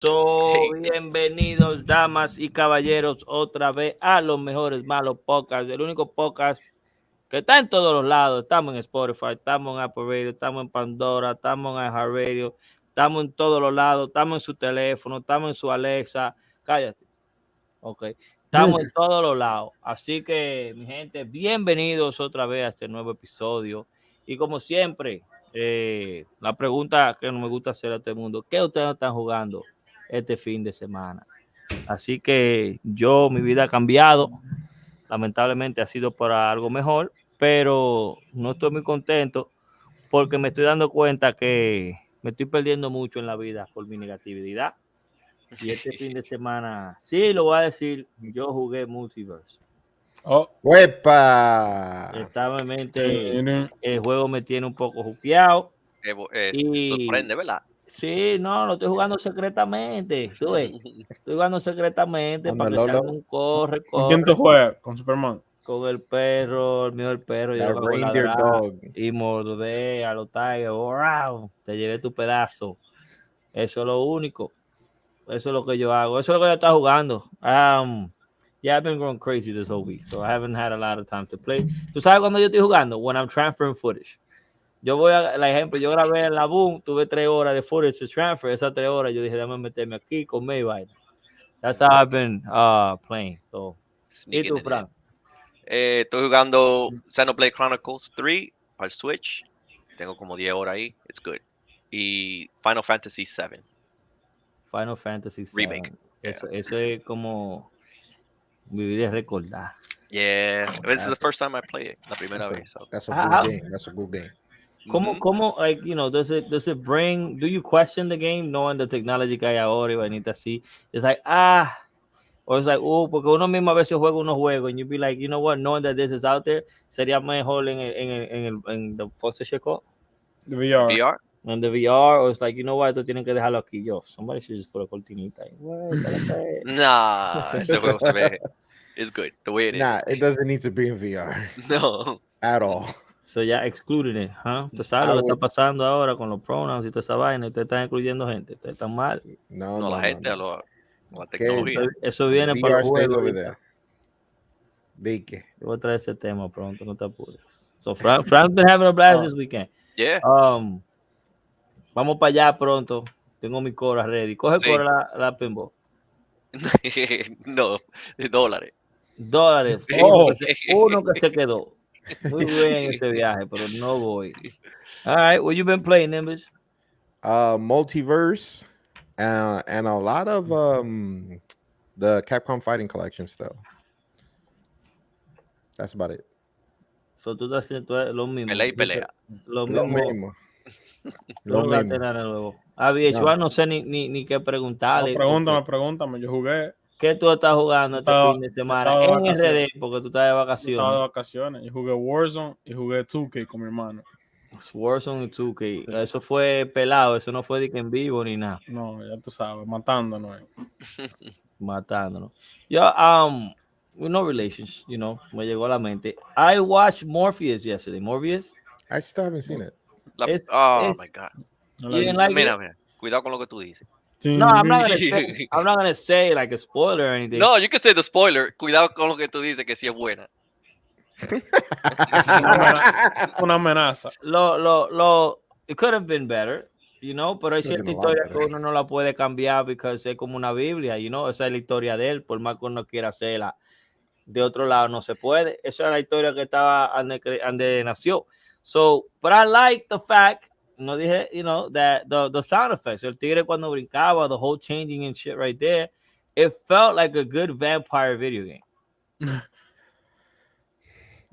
Bienvenidos, damas y caballeros, otra vez a los mejores malos podcasts, el único podcast que está en todos los lados. Estamos en Spotify, estamos en Apple Radio, estamos en Pandora, estamos en iHeartRadio, estamos en todos los lados, estamos en su teléfono, estamos en su Alexa. Cállate, ok. Estamos en todos los lados. Así que, mi gente, bienvenidos otra vez a este nuevo episodio. Y como siempre, la pregunta que no me gusta hacer a todo el mundo: ¿qué ustedes están jugando este fin de semana? Así que mi vida ha cambiado. Lamentablemente ha sido para algo mejor, pero no estoy muy contento porque me estoy dando cuenta que me estoy perdiendo mucho en la vida por mi negatividad. Y este fin de semana, sí, lo voy a decir, yo jugué Multiverse. Oh, ¡Huepa! Estaba en mente, el juego me tiene un poco juqueado. Y sorprende, ¿verdad? sí, no, lo estoy jugando secretamente. ¿Tú ves? Estoy jugando secretamente para que Lolo. salga un corre. ¿Con quién tú juegas? ¿Con Superman? Con el perro, el mío el perro, yo That lo hago reindeer ladrar dog. y morder a los tigers. ¡Wow! Te llevé tu pedazo. Eso es lo único. Eso es lo que yo hago. Eso es lo que yo estaba jugando. Yeah, I've been going crazy this whole week, so I haven't had a lot of time to play. ¿Tú sabes cuando yo estoy jugando? When I'm transferring footage. Yo voy a, el ejemplo, yo grabé en la boom, tuve 3 horas de footage to transfer. Esas 3 horas yo dije, déjame meterme aquí con Mayweather. That's how I've been playing. So, ¿y tú, Frank? Estoy jugando Xenoblade Chronicles 3 para el Switch. Tengo como 10 horas ahí. It's good. Y Final Fantasy 7. Final Fantasy VII. Remake. Eso es como vivir y recordar. Yeah, it's the first time I play it. La primera vez. So. That's a good game. That's a good game. ¿Cómo, like, you know, does it bring, do you question the game knowing the technology que hay ahora y vainita así? It's like, or it's like, porque uno mismo a veces juega unos juegos and you be like, you know what, knowing that this is out there, sería mejor en the what's the shit called? The VR. VR? En the VR, or it's like, you know what, esto tienen que dejarlo aquí. Yo, somebody should just put a cortinita ahí. Nah, ese juego se ve. It's good the way it is. Nah, it doesn't need to be in VR No. at all. So ya excluded it, huh? Usted sabe lo que está pasando ahora con los pronouns y toda esa vaina, y usted está incluyendo gente, usted está mal. No, la gente, no. la tecnología. Eso viene para VR el stays juego. over there. ¿De qué? Yo voy a traer ese tema pronto, no te apures. So Frank's been having a blast this weekend. Yeah. Vamos para allá pronto. Tengo mi cora ready. Coge Sí. cora la pinball. No, $. $. Uno que se quedó. Muy bien ese viaje, pero no voy. All right, what you been playing, Nimbus? Multiverse, and a lot of the Capcom Fighting Collection stuff. That's about it. So tú estás haciendo lo mismo. Pelea y pelea. Lo Lo mismo. mismo. Lo Lo mismo. mismo. Nuevo. A VH1 no sé ni qué preguntarle. No, pregúntame. Yo jugué. ¿Qué tú estás jugando este fin de semana en RD? Porque tú estás de vacaciones. Estaba de vacaciones. Yo jugué Warzone y jugué 2K con mi hermano. Warzone y 2K. Sí. Eso fue pelado. Eso no fue de que en vivo ni nada. No, ya tú sabes. Matándonos. Matándonos. Yo, with no relations, you know, me llegó a la mente. I watched Morpheus yesterday. Morpheus? I still haven't seen it. Oh my God. You didn't like mira, it? mira. Cuidado con lo que tú dices. No, I'm not gonna say like a spoiler or anything. No, you can say the spoiler. Cuidado con lo que tú dices que sí es buena. Una amenaza. It could have been better, you know, pero hay cierta historia que uno no la puede cambiar porque es como una Biblia, you know, esa es la historia de él, por más que uno quiera hacerla de otro lado no se puede. Esa es la historia que estaba donde nació. So, but I like the fact, no dije, you know, that the sound effects, el tigre cuando brincaba, the whole changing and shit right there, it felt like a good vampire video game.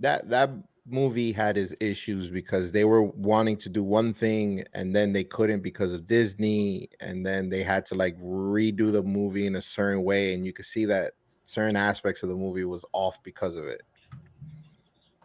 That movie had its issues because they were wanting to do one thing and then they couldn't because of Disney, and then they had to like redo the movie in a certain way, and you could see that certain aspects of the movie was off because of it.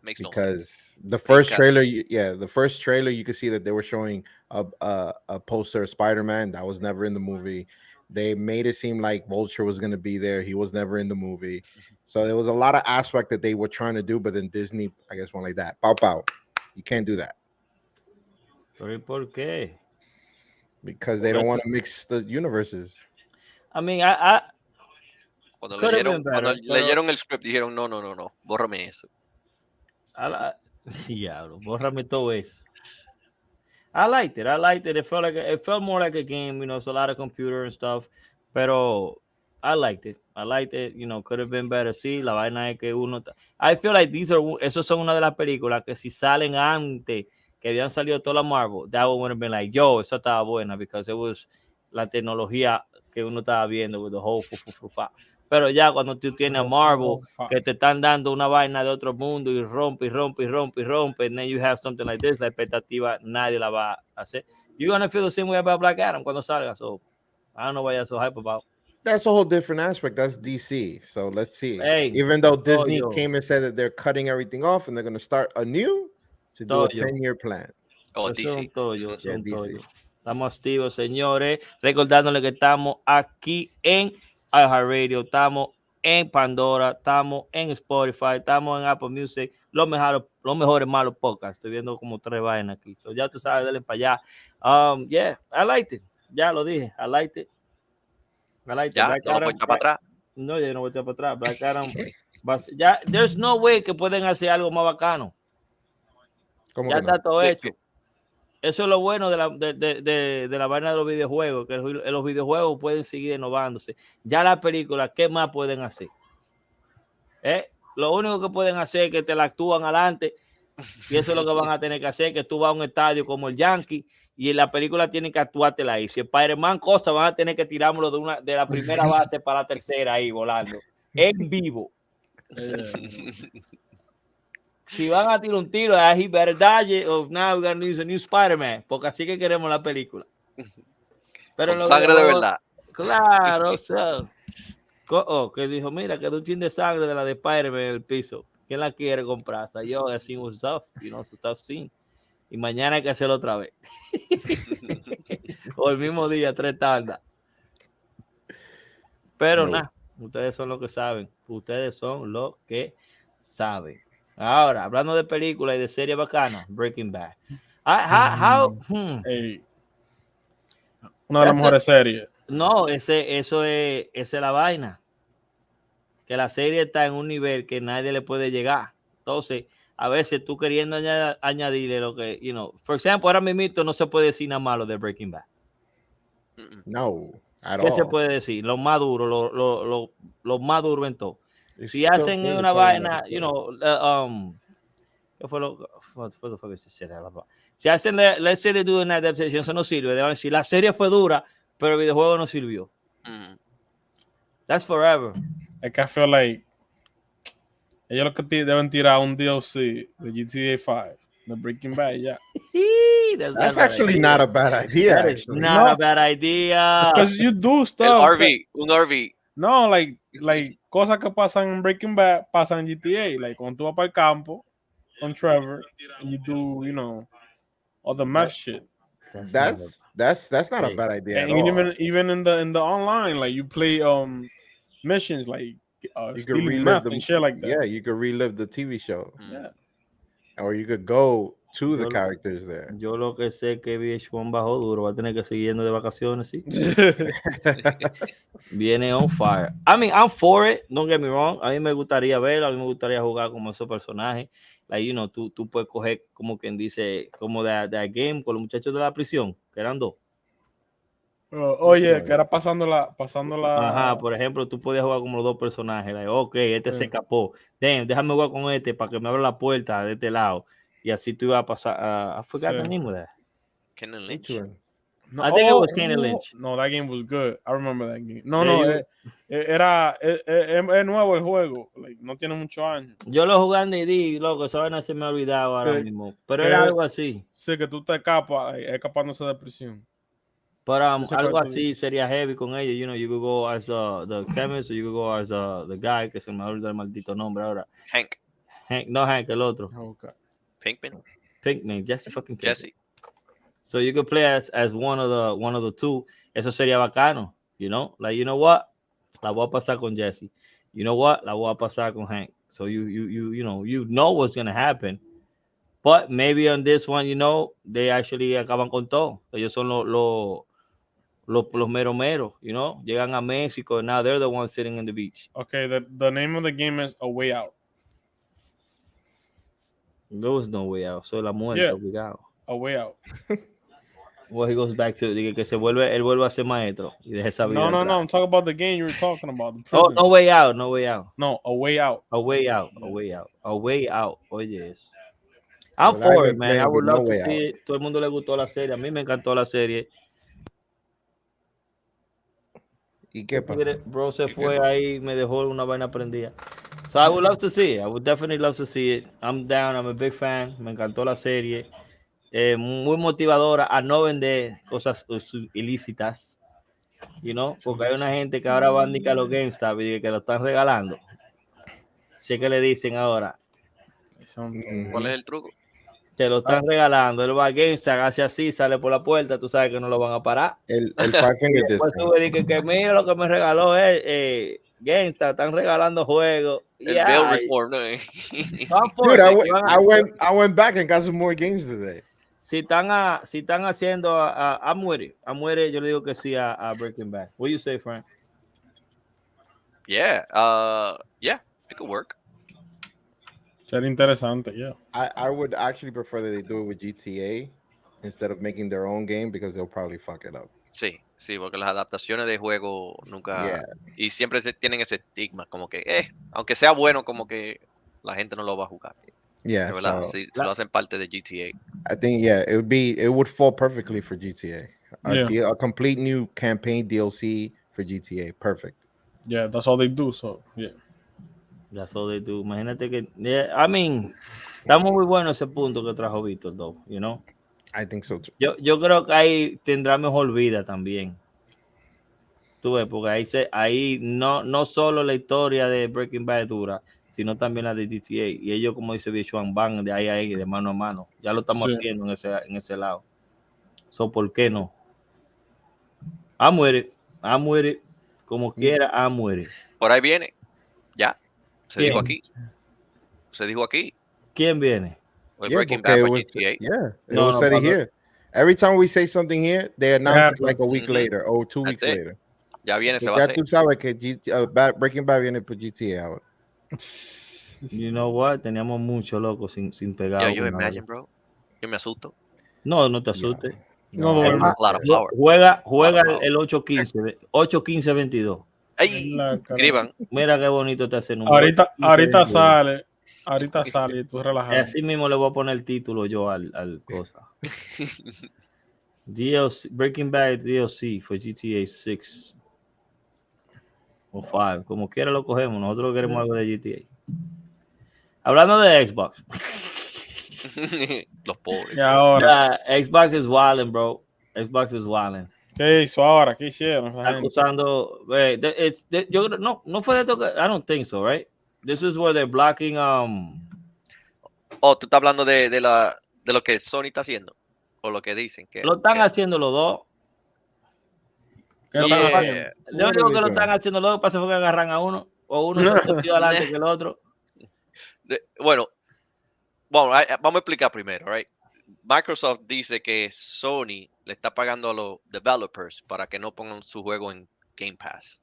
Because the first trailer, the first trailer, you could see that they were showing a poster of Spider-Man that was never in the movie. They made it seem like Vulture was going to be there. He was never in the movie. So there was a lot of aspect that they were trying to do, but then Disney, I guess, went like that. Pow, pow. You can't do that. ¿Por qué? Because they don't want to mix the universes. I mean, I Cuando could have been cuando better, pero leyeron el script dijeron, no, bórrame eso. Diablo, bórrame todo eso. I liked it. I liked it. It felt more like a game, you know, it's a lot of computer and stuff. Pero I liked it. I liked it, you know, could have been better. Sí, la vaina es que uno I feel like esos son una de las películas que si salen antes que habían salido todas las Marvel, that would have been like, yo, esa estaba buena because it was la tecnología que uno estaba viendo with the whole Pero ya cuando tú tienes a Marvel que te están dando una vaina de otro mundo y rompe, and then you have something like this, la expectativa nadie la va a hacer. You're gonna feel the same way about Black Adam cuando salga, so I don't know why you're so hype about. That's a whole different aspect. That's DC. So let's see. Hey, even though Disney came and said that they're cutting everything off and they're going to start anew to do a 10-year plan. Oh, Eso DC. es un tollo, eso es un DC. tollo. Estamos activos, señores. Recordándole que estamos aquí en iHeartRadio, estamos en Pandora, estamos en Spotify, estamos en Apple Music, los mejores malos podcasts. Estoy viendo como 3 vainas aquí. So ya tú sabes, dale para allá. Yeah, I liked it. Ya lo dije, I liked it. Ya, no lo voy a echar para atrás. No, ya no voy a echar para atrás. Black Adam, ya, there's no way que pueden hacer algo más bacano. Ya está todo hecho. Eso es lo bueno de la vaina de los videojuegos, que los videojuegos pueden seguir innovándose. Ya las películas, ¿qué más pueden hacer? Lo único que pueden hacer es que te la actúan adelante, y eso es lo que van a tener que hacer, que tú vas a un estadio como el Yankee, y en la película tienen que actuártela ahí. Si Spider-Man cosa, van a tener que tirármelo de la primera base para la tercera ahí, volando, en vivo. Si van a tirar un tiro, he better dodge it, or now we're gonna use a new Spider-Man, porque así que queremos la película. Pero con sangre de verdad. Claro, que dijo, mira, quedó un chin de sangre de la de Spider-Man en el piso. ¿Quién la quiere comprar? Hasta yo, hicimos stuff, stuff seen. Y mañana hay que hacerlo otra vez. O el mismo día, 3 tardas. Pero nada, ustedes son los que saben. Ustedes son los que saben. Ahora, hablando de películas y de series bacanas, Breaking Bad. Hey. Una de las mejores series. No, esa es la vaina. Que la serie está en un nivel que nadie le puede llegar. Entonces, a veces tú queriendo añadirle lo que, por ejemplo, ahora mismo no se puede decir nada malo de Breaking Bad. No, ¿Qué se puede decir? Lo más duro, lo más duro en todo. Si hacen una vaina, ¿qué fue lo que se Si hacen, let's say they do an adaptation, eso no sirve. Si la serie fue dura, pero el videojuego no sirvió. That's forever. Es que I feel like ellos lo que deben tirar un DLC de GTA 5, de Breaking Bad, ya. That's actually not a bad idea. That is not a bad idea. Because you do stuff. Un RV. No, like cosas que pasan en Breaking Bad pasan en GTA. Like cuando tú vas para el campo con Trevor, and you do, all the meth shit. That's not a bad idea. And even in the online, like you play missions like you stealing meth and shit like that. Yeah, you could relive the TV show. Yeah. Or you could go to the characters there. Yo lo que sé que VH1 bajó duro, va a tener que seguir yendo de vacaciones, sí. Viene on fire. I mean, I'm for it, don't get me wrong. A mí me gustaría verlo, a mí me gustaría jugar como esos personajes. Like, tú puedes coger, como quien dice, como de game con los muchachos de la prisión, que eran 2. Oye, que era pasando la. Ajá, por ejemplo, tú podías jugar como los 2 personajes. Like, ok, este se escapó. Déjame jugar con este para que me abra la puerta de este lado. Y así tú ibas a pasar. I forgot the name of that. Kenan Lynch. No, I think it was Kenan Lynch. No, that game was good. I remember that game. Es nuevo el juego. Like, no tiene muchos años. Yo lo jugué en D, loco, esa vaina se me ha olvidado ahora mismo. Pero era algo así. Sí, que tú te escapándose de prisión. Pero algo así sería heavy con ellos. You could go as the chemist, or you could go as the guy, que se me olvidó el maldito nombre ahora. Hank, el otro. Okay. Pinkman, Jesse fucking Pinkman. Jesse. So you could play as one of the 2. Eso sería bacano, Like, you know what? La voy a pasar con Jesse. You know what? La voy a pasar con Hank. So you know what's gonna happen. But maybe on this one, they actually acaban con todo. Ellos son los meros, you know, llegan a México and now they're the ones sitting in the beach. Okay, the name of the game is A Way Out. There was no way out. So la muerte, Yeah. obligado. A Way Out. Well, he goes back to que él vuelve a ser maestro y deja esa vida. No, atrás. I'm talking about the game you were talking about. The Oh, prison. no way out, no way out. No, A Way Out. A way out, a way out, a way out. Oye, eso. I'm Well, for I it, man. I playing would with love No to Way see Out. it. Todo el mundo le gustó la serie. A mí me encantó la serie. ¿Y qué pasa? Bro se fue ahí, me dejó una vaina prendida. So I would love to see it. I would definitely love to see it. I'm down. I'm a big fan. Me encantó la serie. Muy motivadora a no vender cosas ilícitas. You know, porque hay una gente que ahora van a los GameStop y que lo están regalando. Sé que le dicen ahora. ¿Cuál es el truco? Te lo están regalando. Él va a GameStop, hace así, sale por la puerta. Tú sabes que no lo van a parar. El Five Finger Después Discount. tú dices que mira lo que me regaló GameStop. Están regalando juegos. El Yeah. Bail Reform, ¿no? Dude, I went back and got some more games today. Si están haciendo a Muere, yo le digo que sí a Breaking Bad. What do you say, Frank? Yeah, it could work. Sería interesante, yeah. I would actually prefer that they do it with GTA instead of making their own game because they'll probably fuck it up. Sí, porque las adaptaciones de juego nunca... Yeah. Y siempre tienen ese estigma, como que, aunque sea bueno, como que la gente no lo va a jugar. Yeah, De verdad, so si lo hacen parte de GTA. I think it would fall perfectly for GTA. A complete new campaign DLC for GTA, perfect. Yeah, that's all they do, so yeah. That's all they do. Imagínate que, I mean, estamos muy buenos ese punto que trajo Víctor, though, you know. I think so too. Yo creo que ahí tendrá mejor vida también. Tú ves, porque ahí no solo la historia de Breaking Bad dura, sino también la de GTA. Y ellos, como dice Bichuan, van de ahí a ahí, de mano a mano. Ya lo estamos haciendo en ese lado. So, ¿por qué no? Muere, como quiera, muere. Por ahí viene. Ya. Se ¿Quién? dijo aquí. ¿Quién viene? Breaking Bad for GTA. Yeah, it was said here. Every time we say something here, they announce it like a week later or 2 weeks later. Ya viene, se va a Ya hacer. tú sabes que Breaking Bad viene por GTA ahora. You know what? Teníamos mucho loco sin pegar. Yeah, you imagine, bro. Yo me asusto. No te asustes. No, A lot of power. Juega el 8-15-22. ¡Ay! Escriban. Mira qué bonito te hace. Ahorita sale y tú relajado. Así mismo le voy a poner el título yo al cosa. DLC, Breaking Bad DLC for GTA 6 o 5, como quiera lo cogemos. Nosotros queremos algo de GTA. Hablando de Xbox. Los pobres. Y ahora, Xbox is wilding, bro. Xbox is wilding. ¿qué hizo ahora? ¿Qué hicieron? Están usando, yo no fue de esto que, I don't think so, right? This is where they're blocking, Oh, tú estás hablando de lo que Sony está haciendo, o lo que dicen que lo están haciendo los dos. ¿Qué están haciendo? Yo digo que lo están haciendo los dos, pasa que agarran a uno, o uno se metió adelante que el otro. Bueno, vamos a explicar primero, right? Microsoft dice que Sony le está pagando a los developers para que no pongan su juego en Game Pass.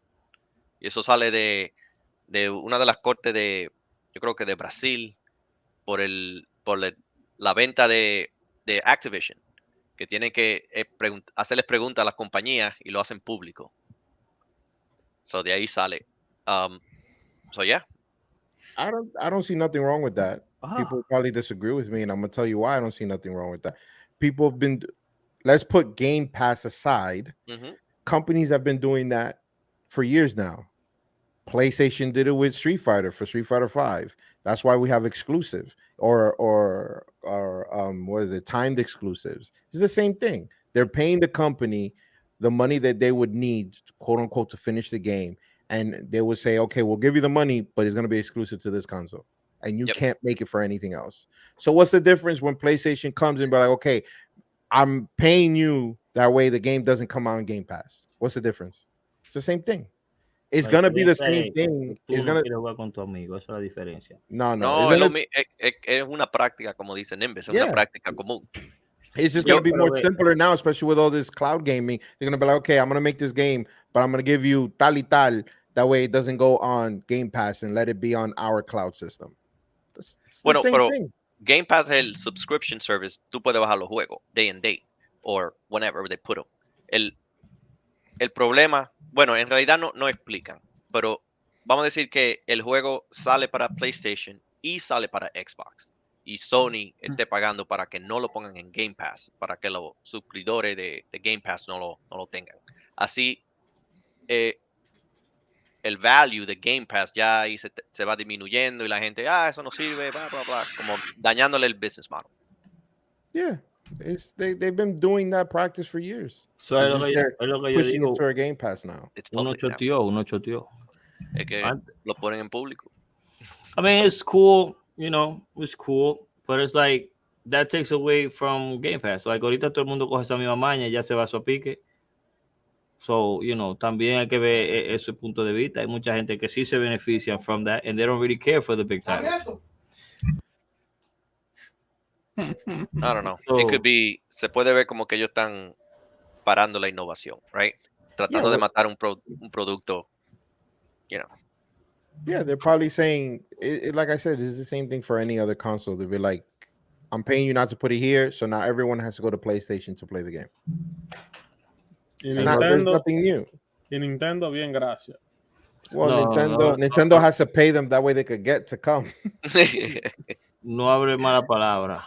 Y eso sale de una de las cortes yo creo que de Brasil, por la venta de Activision, que tienen que hacerles preguntas a las compañías y lo hacen público. So de ahí sale. So yeah. I don't see nothing wrong with that. People probably disagree with me, and I'm gonna tell you why I don't see nothing wrong with that. People have been, let's put Game Pass aside. Companies have been doing that for years now. PlayStation did it with Street Fighter for Street Fighter 5. That's why we have exclusives or what is it? Timed exclusives. It's the same thing. They're paying the company the money that they would need, quote unquote, to finish the game. And they would say, okay, we'll give you the money, but it's going to be exclusive to this console. And you can't make it for anything else. So what's the difference when PlayStation comes in and be like, okay, I'm paying you that way the game doesn't come out on Game Pass? What's the difference? It's the same thing. It's going to be the same thing. It's going to jugar con tu amigo, esa es la diferencia. No, es una práctica, como dice Nimbus, es una práctica común. It's just Yo going to be creo more que- simpler now, especially with all this cloud gaming. They're going to be like, okay, I'm going to make this game, but I'm going to give you tal y tal. That way it doesn't go on Game Pass and let it be on our cloud system. It's the Bueno, same pero thing. Game Pass es el subscription service. Tú puedes bajar los juegos day and date or whenever they put them. El problema, bueno, en realidad no explican, pero vamos a decir que el juego sale para PlayStation y sale para Xbox. Y Sony esté pagando para que no lo pongan en Game Pass, para que los suscriptores de Game Pass no lo tengan. Así, el value de Game Pass ya ahí se va disminuyendo y la gente, eso no sirve, bla, bla, bla, como dañándole el business model. Yeah. They've been doing that practice for years. Eso es lo que yo Pushing digo. it to our Game Pass now. It's Uno public now. choteó. Es que Antes- lo ponen en público. I mean, it's cool, it's cool, but it's like that takes away from Game Pass. Like ahorita todo el mundo coge esa misma maña y ya se va a su pique. So, también hay que ver ese punto de vista. Hay mucha gente que sí se beneficia from that and they don't really care for the big titles. I don't know. So- It could be, se puede ver como que ellos están parando la innovación, right? Tratando de matar un producto, Yeah, they're probably saying, like I said, this is the same thing for any other console. They'll be like, I'm paying you not to put it here, so now everyone has to go to PlayStation to play the game. Y There's nothing new. Nintendo, bien, gracias. Well, No, Nintendo has to pay them that way they could get to come. No hable mala palabra.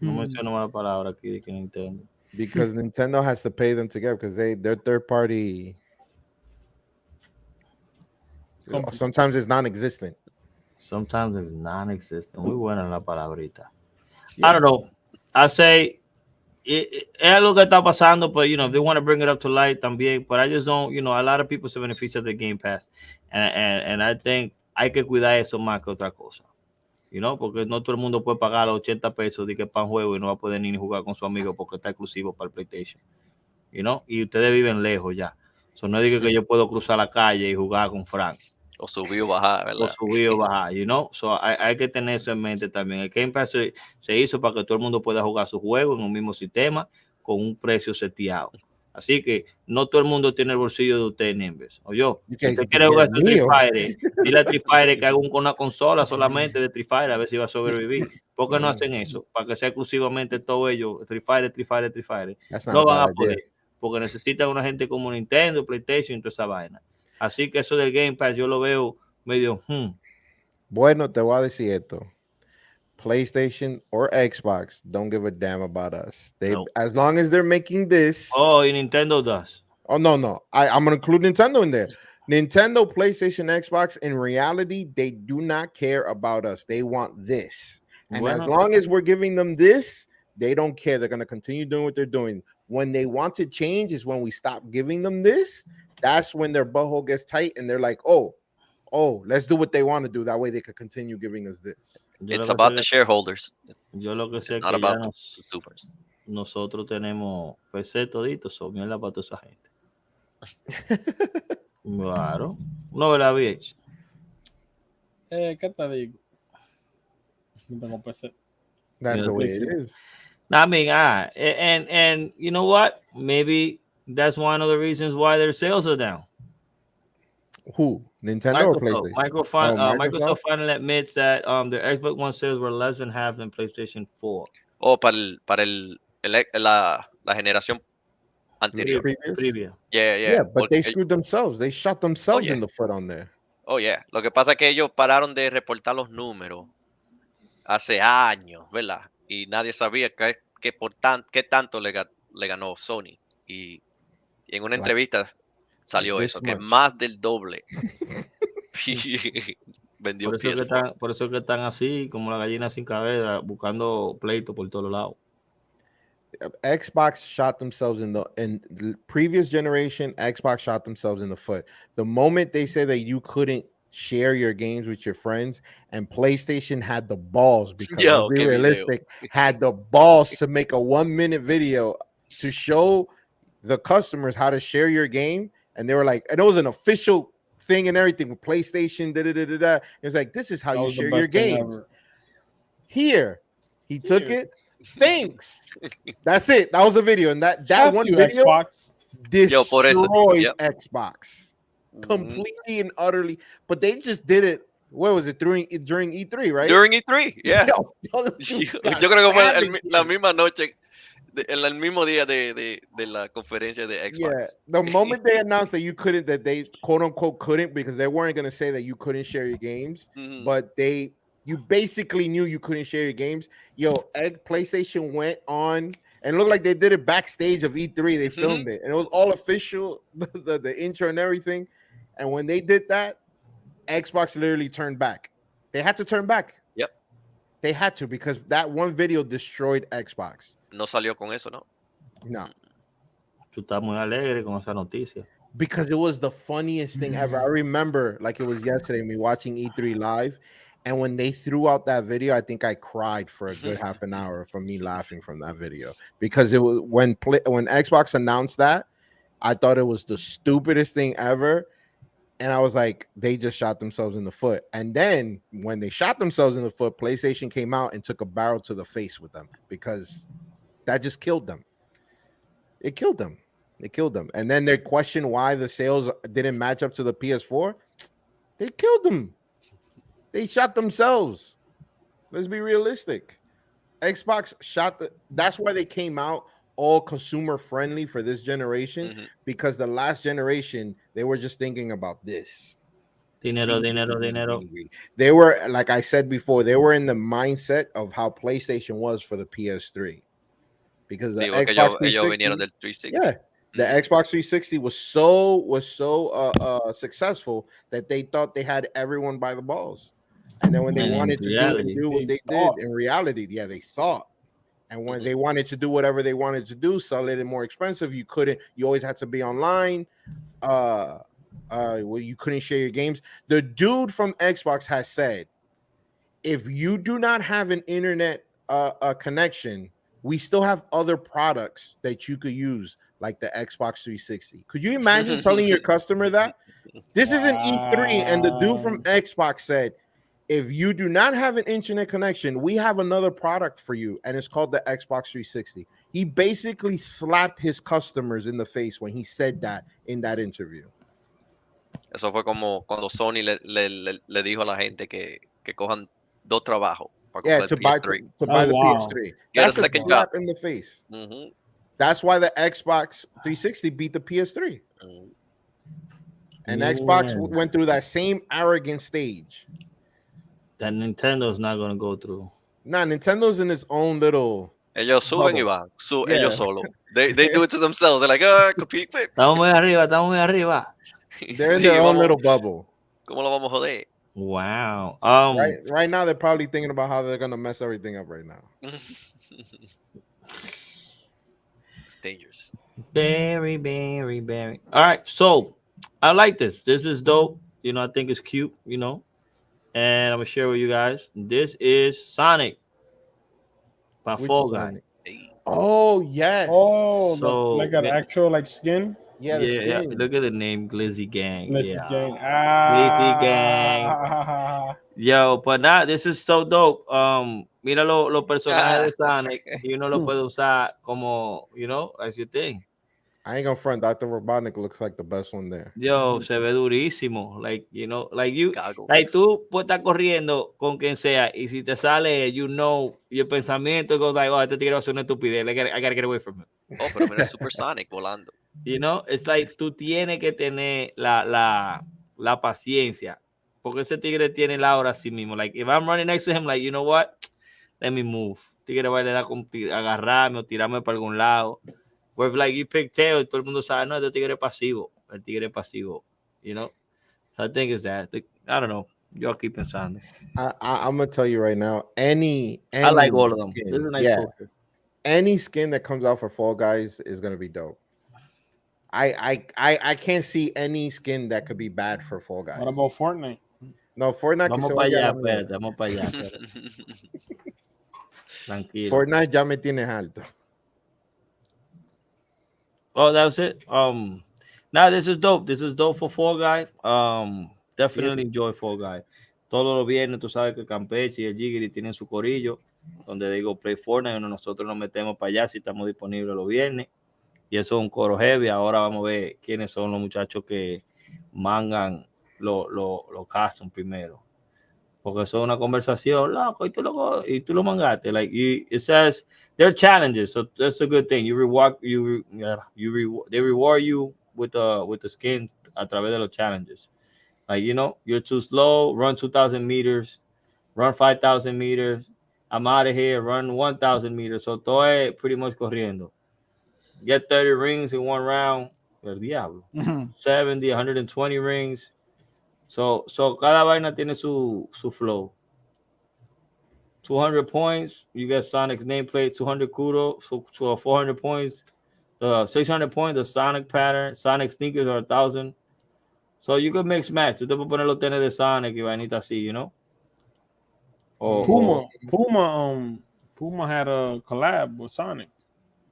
No menciono mala palabra aquí de que Nintendo. Because Nintendo has to pay them to get, because they're third party. Sometimes it's non-existent. Sometimes it's non-existent. Muy buena la palabrita. Yeah. I don't know. I say es algo que está pasando, but if they want to bring it up to light también, but I just don't, a lot of people se benefician de Game Pass, and I think hay que cuidar eso más que otra cosa, porque no todo el mundo puede pagar los 80 pesos de que para un juego y no va a poder ni jugar con su amigo porque está exclusivo para el PlayStation, y ustedes viven lejos ya, so no diga que yo puedo cruzar la calle y jugar con Frank. O subir o bajar, ¿verdad? O subir o bajar, So hay que tener eso en mente también. El Game Pass se hizo para que todo el mundo pueda jugar su juego en un mismo sistema con un precio seteado. Así que no todo el mundo tiene el bolsillo de usted, Nimbus. O yo, si usted quiere jugar Street Fighter, dile a Street Fighter que haga una consola solamente de Street Fighter a ver si va a sobrevivir. ¿Por qué no hacen eso? Para que sea exclusivamente todo ello, Street Fighter. No van a poder, porque necesitan una gente como Nintendo, PlayStation y toda esa vaina. Así que eso del Game Pass yo lo veo medio. Bueno, te voy a decir esto. PlayStation or Xbox don't give a damn about us. As long as they're making this. Oh, y Nintendo does. Oh, no. I'm going to include Nintendo in there. Nintendo, PlayStation, Xbox, in reality, they do not care about us. They want this. And as long as we're giving them this, they don't care. They're going to continue doing what they're doing. When they want to change is when we stop giving them this. That's when their butthole gets tight and they're like, oh, let's do what they want to do. That way they could continue giving us this. It's about the shareholders. Yo lo que sé it's not que about the supers. Nosotros tenemos PC todito, son mierda para toda esa gente. Claro. No, ¿verdad, VH? ¿Qué te digo? No tengo PC. That's the way it is. I mean, and you know what? Maybe that's one of the reasons why their sales are down. Who? Nintendo or PlayStation? Microsoft finally admits that their Xbox One sales were less than half than PlayStation 4. Para la generación anterior. Previa. Yeah, but they screwed themselves. They shot themselves in the foot on there. Oh, yeah. Lo que pasa es que ellos pararon de reportar los números hace años, ¿verdad? Y nadie sabía qué tanto le ganó Sony. Y en una entrevista salió eso, que más del doble. Vendió por eso que están así, como la gallina sin cabeza, buscando pleito por todos lados. Xbox shot themselves in the previous generation. Xbox shot themselves in the foot. The moment they said that you couldn't share your games with your friends, and PlayStation had the balls, because be realistic, had the balls to make a 1-minute video to show the customers how to share your game, and they were like, and it was an official thing and everything with PlayStation. It was like, this is how you share your games. Here, he took it. Thanks. That's it. That was the video, and that That's one you, video Xbox. Yo, por eso. destroyed Yep. Xbox Mhm. completely and utterly. But they just did it. What was it during E3, right? During E3, yeah. Yo, those dudes Yo got creo que fue savages. la misma noche, el mismo día de la conferencia de Yeah, Xbox. the moment they announced that you couldn't, that they quote unquote couldn't, because they weren't going to say that you couldn't share your games, Mhm. but you basically knew you couldn't share your games. Yo, PlayStation went on and it looked like they did it backstage of E3. They filmed it, and it was all official, the intro and everything. And when they did that, Xbox literally turned back. They had to turn back. Yep. They had to, because that one video destroyed Xbox. No salió con eso, ¿no? No. Tú estás muy alegre con esa noticia. Because it was the funniest thing ever. I remember like it was yesterday, me watching E3 live, and when they threw out that video, I think I cried for a good half an hour from me laughing from that video, because it was when Xbox announced that, I thought it was the stupidest thing ever, and I was like, they just shot themselves in the foot. And then when they shot themselves in the foot, PlayStation came out and took a barrel to the face with them, because that just killed them. It killed them. It killed them. And then they questioned why the sales didn't match up to the PS4. They killed them. They shot themselves. Let's be realistic. Xbox shot that's why they came out all consumer friendly for this generation, because the last generation, they were just thinking about this. Dinero, dinero, dinero. They were, like I said before, they were in the mindset of how PlayStation was for the PS3. Because the Digo que Xbox ellos 360, vinieron del 360. yeah, the Xbox 360 was so successful that they thought they had everyone by the balls. And then when they wanted to do what they did, in reality, yeah, they thought. And when they wanted to do whatever they wanted to do, sell it more expensive, you couldn't. You always had to be online. Well, you couldn't share your games. The dude from Xbox has said, if you do not have an internet connection, we still have other products that you could use, like the Xbox 360. Could you imagine telling your customer that? This is an E3, and the dude from Xbox said, if you do not have an internet connection, we have another product for you, and it's called the Xbox 360. He basically slapped his customers in the face when he said that in that interview. Eso fue como cuando Sony le dijo a la gente que cojan dos trabajos. Yeah, to buy the PS3. That's a slap in the face. That's why the Xbox 360 beat the PS3. And Xbox went through that same arrogant stage. That Nintendo's not going to go through. Nah, Nintendo's in its own little Ellos suben y van. Ellos solo. They do it to themselves. They're like, compete. Estamos muy arriba. They're in their own little bubble. ¿Cómo lo vamos a joder? Wow. Right now, they're probably thinking about how they're gonna mess everything up right now. It's dangerous. Very, very, very. All right, so I like this. This is dope. You know, I think it's cute. You know, and I'm gonna share with you guys. This is Sonic by Fall Guy. Oh yes. Oh, so like an actual like skin. Yeah, yeah. Look at the name, Glizzy Gang. Glizzy Gang. Glizzy Gang. Yo, but nah, this is so dope. Mira los personajes de Sonic y uno lo puede usar como, you know, as you think. I ain't gonna front. Dr. Robotnik looks like the best one there. Yo, se ve durísimo. Like, you know, like you, Goggles. like tú puedes estar corriendo con quien sea y si te sale, you know, your pensamiento goes like, oh, este tigre va a hacer una estupidez. I gotta get away from him. Oh, pero mira Supersonic volando. You know, it's like tú tienes que tener la paciencia. Porque ese tigre tiene la hora a sí mismo. Like, if I'm running next to him, like, you know what? Let me move. Tigre va a le dar con agarrarme o tirarme para algún lado. Where if, like, you pick tail, todo el mundo sabe, no, este tigre es pasivo. El tigre es pasivo. You know? So I think it's that. I don't know. Y'all keep pensando. I'm going to tell you right now, any I like all of them. Skin, This is a nice poster. Any skin that comes out for Fall Guys is going to be dope. I can't see any skin that could be bad for Fall Guys. What about Fortnite? No, Fortnite. Vamos para allá, espérate. Vamos para allá, espérate. Tranquilo. Fortnite ya me tienes alto. Oh, that was it. Now this is dope. This is dope for Fall Guy. Definitely enjoy Fall Guy. Todos los viernes, tú sabes que Campeche y el Jiggy tienen su corillo. donde digo Play Fortnite, donde nosotros nos metemos para allá si estamos disponibles los viernes. Y eso es un coro heavy. Ahora vamos a ver quiénes son los muchachos que mangan los custom primero. Porque eso es una conversación, loco, y tú lo mangaste. Like, it says, there are challenges, so that's a good thing. They reward you with the skin a través de los challenges. Like, you know, you're too slow, run 2,000 meters, run 5,000 meters, I'm out of here, run 1,000 meters. So todo es pretty much corriendo. Get 30 rings in one round. El diablo. 70, 120 rings. So cada vaina tiene su flow. 200 points, you get Sonic's nameplate. 200 kudos, so 400 points. 600 points, the Sonic pattern. Sonic sneakers are 1,000. So you can mix match. Tú te puedes poner los tenis de Sonic y vainita así, you know? Puma had a collab with Sonic.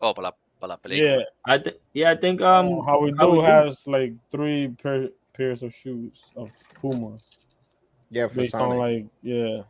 Oh, para la película. Yeah. I think How We Do has like 3 pairs of shoes of Puma. Yeah, for Based Sonic. on like, yeah.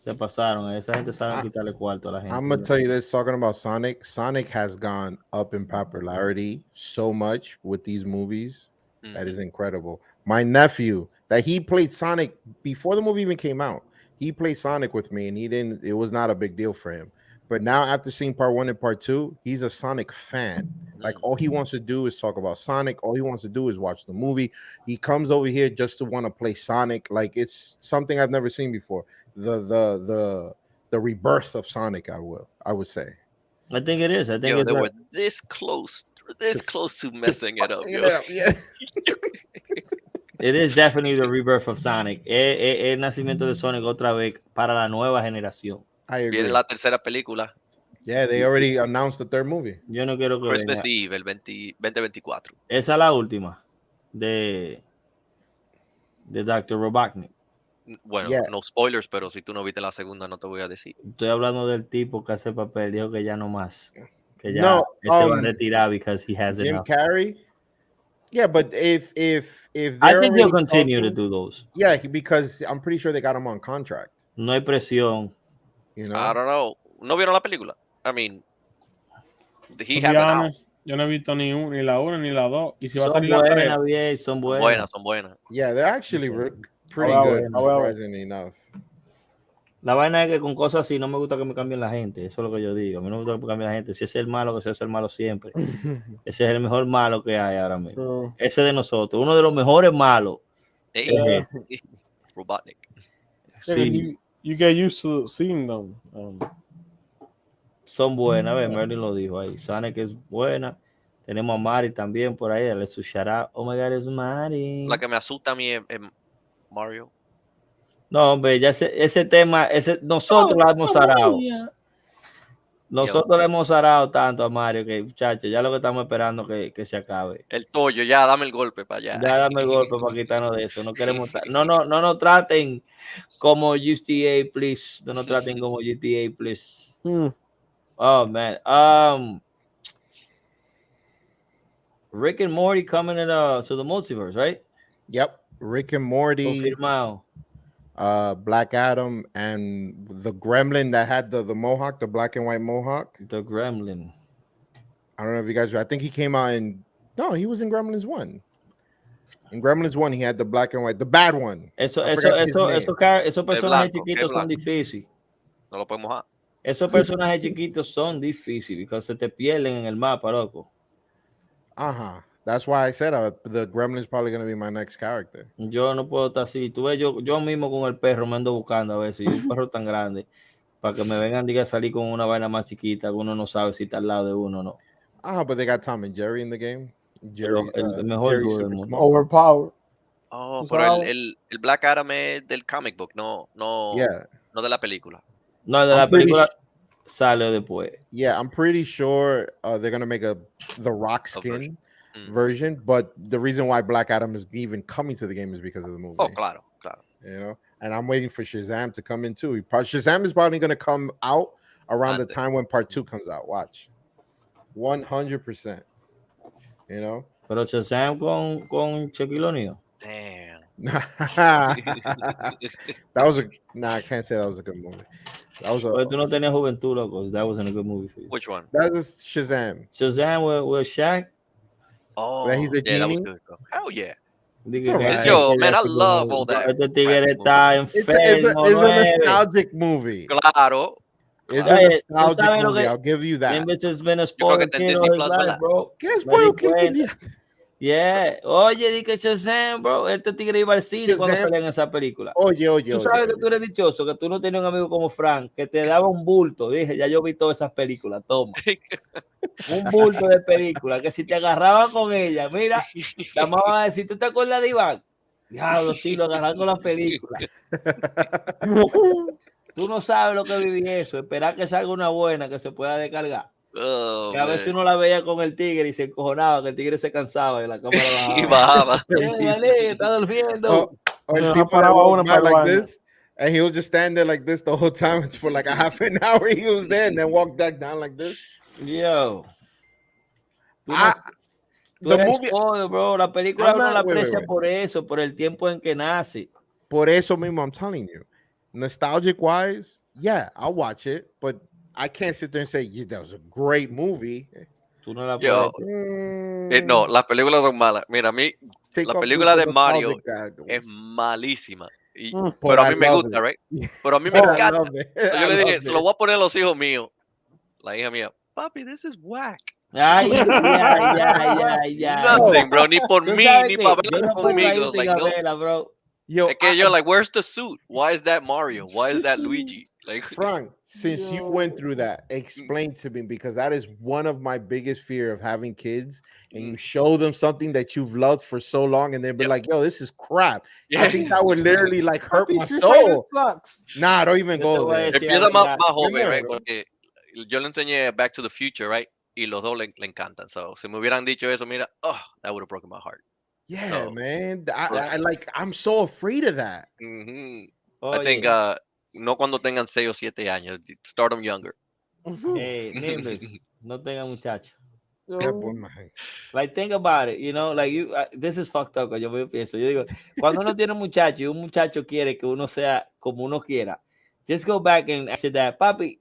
Se pasaron. Esa gente sabe quitarle cuarto a la gente. I'm gonna tell you this, talking about Sonic. Sonic has gone up in popularity so much with these movies. That is incredible. My nephew, that he played Sonic before the movie even came out. He played Sonic with me, and it was not a big deal for him. But now, after seeing part 1 and part 2, he's a Sonic fan. Like, all he wants to do is talk about Sonic. All he wants to do is watch the movie. He comes over here just to want to play Sonic. Like, it's something I've never seen before. The rebirth of Sonic, I would say. I think it is. I think they were this close to messing it up. Yeah. It is definitely the rebirth of Sonic. El nacimiento de Sonic otra vez para la nueva generación. I agree. Viene la tercera película. Yeah, they already announced the third movie. Yo no quiero que Christmas venga. Eve, el 2024. Esa es la última de Dr. Robotnik. Bueno, Yeah. no spoilers, pero si tú no viste la segunda, no te voy a decir. Estoy hablando del tipo que hace papel. Dijo que ya no más. Que ya No, se va a retirar because he has Jim enough. Carrey. Yeah, but if I think he'll continue to do those. Yeah, because I'm pretty sure they got him on contract. No hay presión. You know. I don't know. ¿No vieron la película? I mean, he To has be an out. honest, yo no he visto ni la 1 ni la 2. Y si va a Son salir la 3. buenas, bien, son buenas. Son buenas. Yeah, they're actually pretty Wow, good, wow. surprisingly enough. La vaina es que con cosas así no me gusta que me cambien la gente. Eso es lo que yo digo. A mí no me gusta que me cambien la gente. Si es el malo, que sea el malo siempre. Ese es el mejor malo que hay ahora mismo. So, Ese de nosotros. Uno de los mejores malos. Hey, Robotnik. Sí, you get used to seeing them. son buenas. A ver, Merlin lo dijo ahí. Sonic es buena. Tenemos a Mari también por ahí. Dale su shout out. Oh my God, es Mari. La que me asusta a mí es Mario. No, hombre, ya ese tema, nosotros la hemos zarado. Nosotros le hemos zarado tanto a Mario que, muchachos, ya lo que estamos esperando que se acabe. El Toyo, ya dame el golpe para allá. Ya dame el golpe para quitarnos de eso. No queremos no nos traten como GTA, please. No nos traten como GTA, please. Oh man. Rick and Morty coming to the multiverse, right? Yep, Rick and Morty, Confirmado. Black Adam, and the Gremlin that had the mohawk, the black and white mohawk. The Gremlin. I don't know if you guys. I think he came out he was in Gremlins 1. In Gremlins 1, he had the black and white, the bad one. Esos personajes blanco, chiquitos son difíciles. No lo podemos mojar. Esos personajes chiquitos son difíciles porque se te pierden en el mapa, loco. That's why I said the Gremlin is probably going to be my next character. Yo no puedo estar así. Tú ves, yo mismo con el perro me ando buscando a veces. Y un perro tan grande para que me vengan a salir con una vaina más chiquita que uno no sabe si está al lado de uno o no. But they got Tom and Jerry in the game. Jerry, el mejor Jerry dúo del Super mundo. Small. Overpowered. Oh, pero el Black Adam es del comic book, no de la película. No, de la película sale después. Yeah, I'm pretty sure they're going to make the Rock skin version, but the reason why Black Adam is even coming to the game is because of the movie. Oh, claro. You know, and I'm waiting for Shazam to come in too. Shazam is probably going to come out around the time when part 2 comes out. Watch. 100%. You know? Pero Shazam con Shaquille O'Neal. Damn. That was a I can't say that was a good movie. That was Pero tú no tenías juventud, loco. That wasn't a good movie for you. Which one? that was Shazam. Shazam with Shaq. Oh, he's a yeah, that was genie? good. Bro. Hell yeah. Dije It's all que right. Yo, man, I that's a good love movie. all that. Este tigre crap está It's enfermo. a nueve. nostalgic movie. Claro. It's Oye, a tú nostalgic sabes lo movie. que- I'll give you that. Nimbus has been a Yo creo que spoiled está en kid Disney all his Plus, life, ¿verdad? bro. ¿Qué Me di spoil? ¿Qué cuenta. quería? Yeah. Oye, di que Shazam, bro. Este tigre iba al cine cuando Shazam. salía en esa película. Oye. Tú sabes que tú eres dichoso, que tú no tenías un amigo como Frank, que te daba un bulto. Dije, ya yo vi todas esas películas, toma. Un bulto de películas, que si te agarraban con ella, mira, la mamá va a decir, ¿tú te acuerdas de Iván? Diablo, sí, lo agarran con las películas. Tú no sabes lo que viví eso, esperar que salga una buena que se pueda descargar. Oh, Que a veces man. uno la veía con el tigre y se encojonaba, que el tigre se cansaba y la cámara Y bajaba. bajaba. Dale, está durmiendo. Or Yo people that paraba walk una by para like vaina. this, and he'll just stand there like this the whole time. It's for like a half an hour. He was there and then walk back down like this. Yo. Tú no- I, tú the eres movie, spoiled, bro. La película I'm uno not- la wait, aprecia wait. por eso, por el tiempo en que nace. por eso mismo, I'm telling you, nostalgic wise, yeah, I'll watch it, but I can't sit there and say, yeah, that was a great movie. Tú no la Yo, puedes. no, las películas son malas. Mira, a mí Take la off película the de Mario nostalgic that es was. malísima. Y, Mm. pero a But mí I me love gusta, it. right? Pero a mí me But I encanta. love it. So yo I le dije, love se lo it. voy a poner a los hijos míos. La hija mía, papi, this is whack. Ay, ya. Nothing, bro. Ni por ¿Tú mí, sabes ni qué? para Yo verla no puedo conmigo. irte Like, a no. verla, bro. Yo, Es que yo, like, where's the suit? Why is that Mario? Why is that Luigi? Like, Frank, since you went through that, explain to me, because that is one of my biggest fear of having kids, and you show them something that you've loved for so long, and they'll be like, yo, this is crap. yeah. I think that would literally like hurt my Street Fighter soul. sucks. Nah, don't even Yo te go voy a there. decir Empieza algo, más joven, right? Primero. Porque yo le enseñé Back to the Future, right? Y los dos le encantan. So, si me hubieran dicho eso, mira, oh, that would have broken my heart. Yeah, So, man. yeah. I like, I'm so afraid of that. Mhm. Oye, I think, no cuando tengan 6 o 7 años. Start them younger. Nimbus, no tenga muchacho. Yeah, boy, man. Like, think about it, you know, like you, this is fucked up, yo pienso, yo digo, cuando uno tiene un muchacho y un muchacho quiere que uno sea como uno quiera, just go back and ask your dad, papi,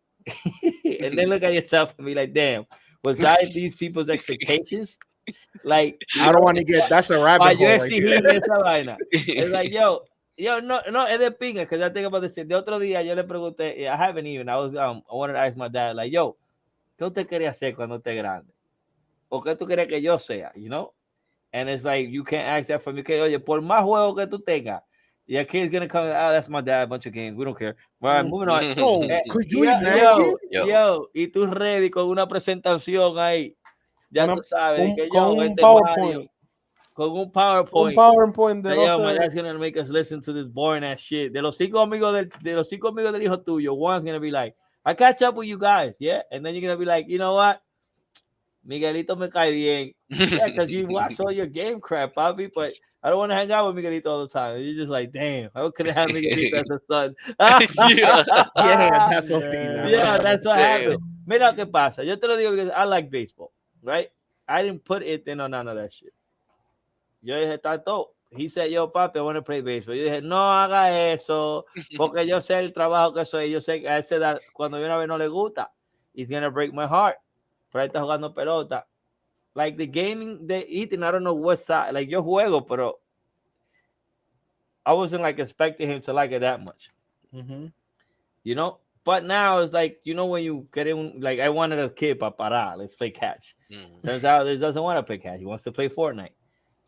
and then look at yourself and be like, damn, was I these people's expectations? Like, I don't want to get, that's a rabbit hole yo right there. exigí esa vaina. Es like, yo, no, es de pinga, que ya tengo para decir, de otro día yo le pregunté, I haven't even, I wanted to ask my dad, like, yo, ¿qué usted quería hacer cuando esté grande? ¿O qué tú quieres que yo sea, you know? And it's like, you can't ask that from me. Que, oye, por más juego que tú tengas, your kid's gonna come, oh, that's my dad, a bunch of games, we don't care. Right, moving on. Oh, could you Yo, imagine? yo, y tú ready con una presentación ahí, ya tú sabes, que con yo, un este PowerPoint. Mario, con un Un PowerPoint. PowerPoint de Yo, no my sé. dad's gonna make us listen to this boring ass shit. De los 5 amigos del hijo tuyo, one's gonna be like, I catch up with you guys, yeah? And then you're gonna be like, you know what? Miguelito me cae bien. Yeah, because you watch all your game crap, Bobby, but I don't want to hang out with Miguelito all the time. You're just like, damn, how could I have Miguelito as a son? Yeah. Yeah, that's what thing now. Yeah, that's what Damn. happened. Mira qué pasa. Yo te lo digo because I like baseball, right? I didn't put it in on none of that shit. Yo dije, está todo. He said, yo, papi, I want to play baseball. Yo dije, no haga eso, porque yo sé el trabajo que soy. Yo sé que a esa edad, cuando viene a ver no le gusta. It's gonna break my heart. Pero ahí está jugando pelota. Like the gaming, the eating, I don't know what side. Like yo juego, pero I wasn't like expecting him to like it that much. You know? But now it's like, you know, when you get in, like I wanted a kid para parar, let's play catch. Turns out he doesn't want to play catch. He wants to play Fortnite.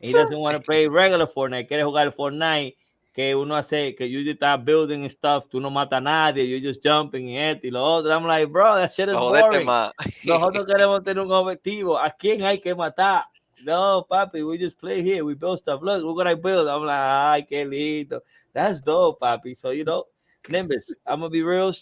He doesn't want to play regular Fortnite. Quiere jugar Fortnite, que uno hace, que you just start building stuff, tú no mata a nadie, you're just jumping y esto y lo otro. I'm like, bro, that shit is boring. Nosotros queremos tener un objetivo. ¿A quién hay que matar? No, papi, we just play here. We build stuff. Look what I build. I'm like, ay, qué lindo. That's dope, papi. So, you know, Nimbus, I'm going to be real.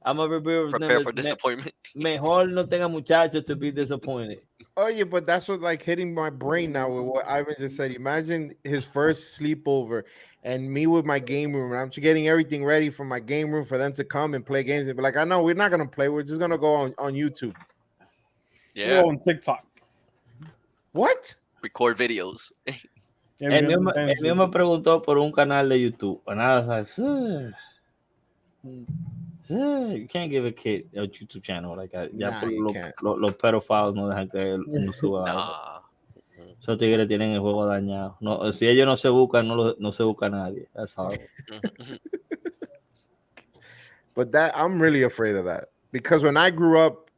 Prepare for disappointment. Mejor no tenga muchachos to be disappointed. Oh yeah, but that's what like hitting my brain now with what Ivan just said. Imagine his first sleepover and me with my game room. And I'm just getting everything ready for my game room for them to come and play games. And be like, I know we're not gonna play. We're just gonna go on YouTube. Yeah. On TikTok. What? Record videos. El mío me preguntó por un canal de YouTube. And I was like, you can't give a kid a YouTube channel like that. Ya Nah, por you can't. los pedophiles no dejan que uno suba algo. Nah. Esos tigres tienen el juego dañado. No, si ellos no se buscan, no se busca nadie. That's horrible. But I'm really afraid of that because when I grew up,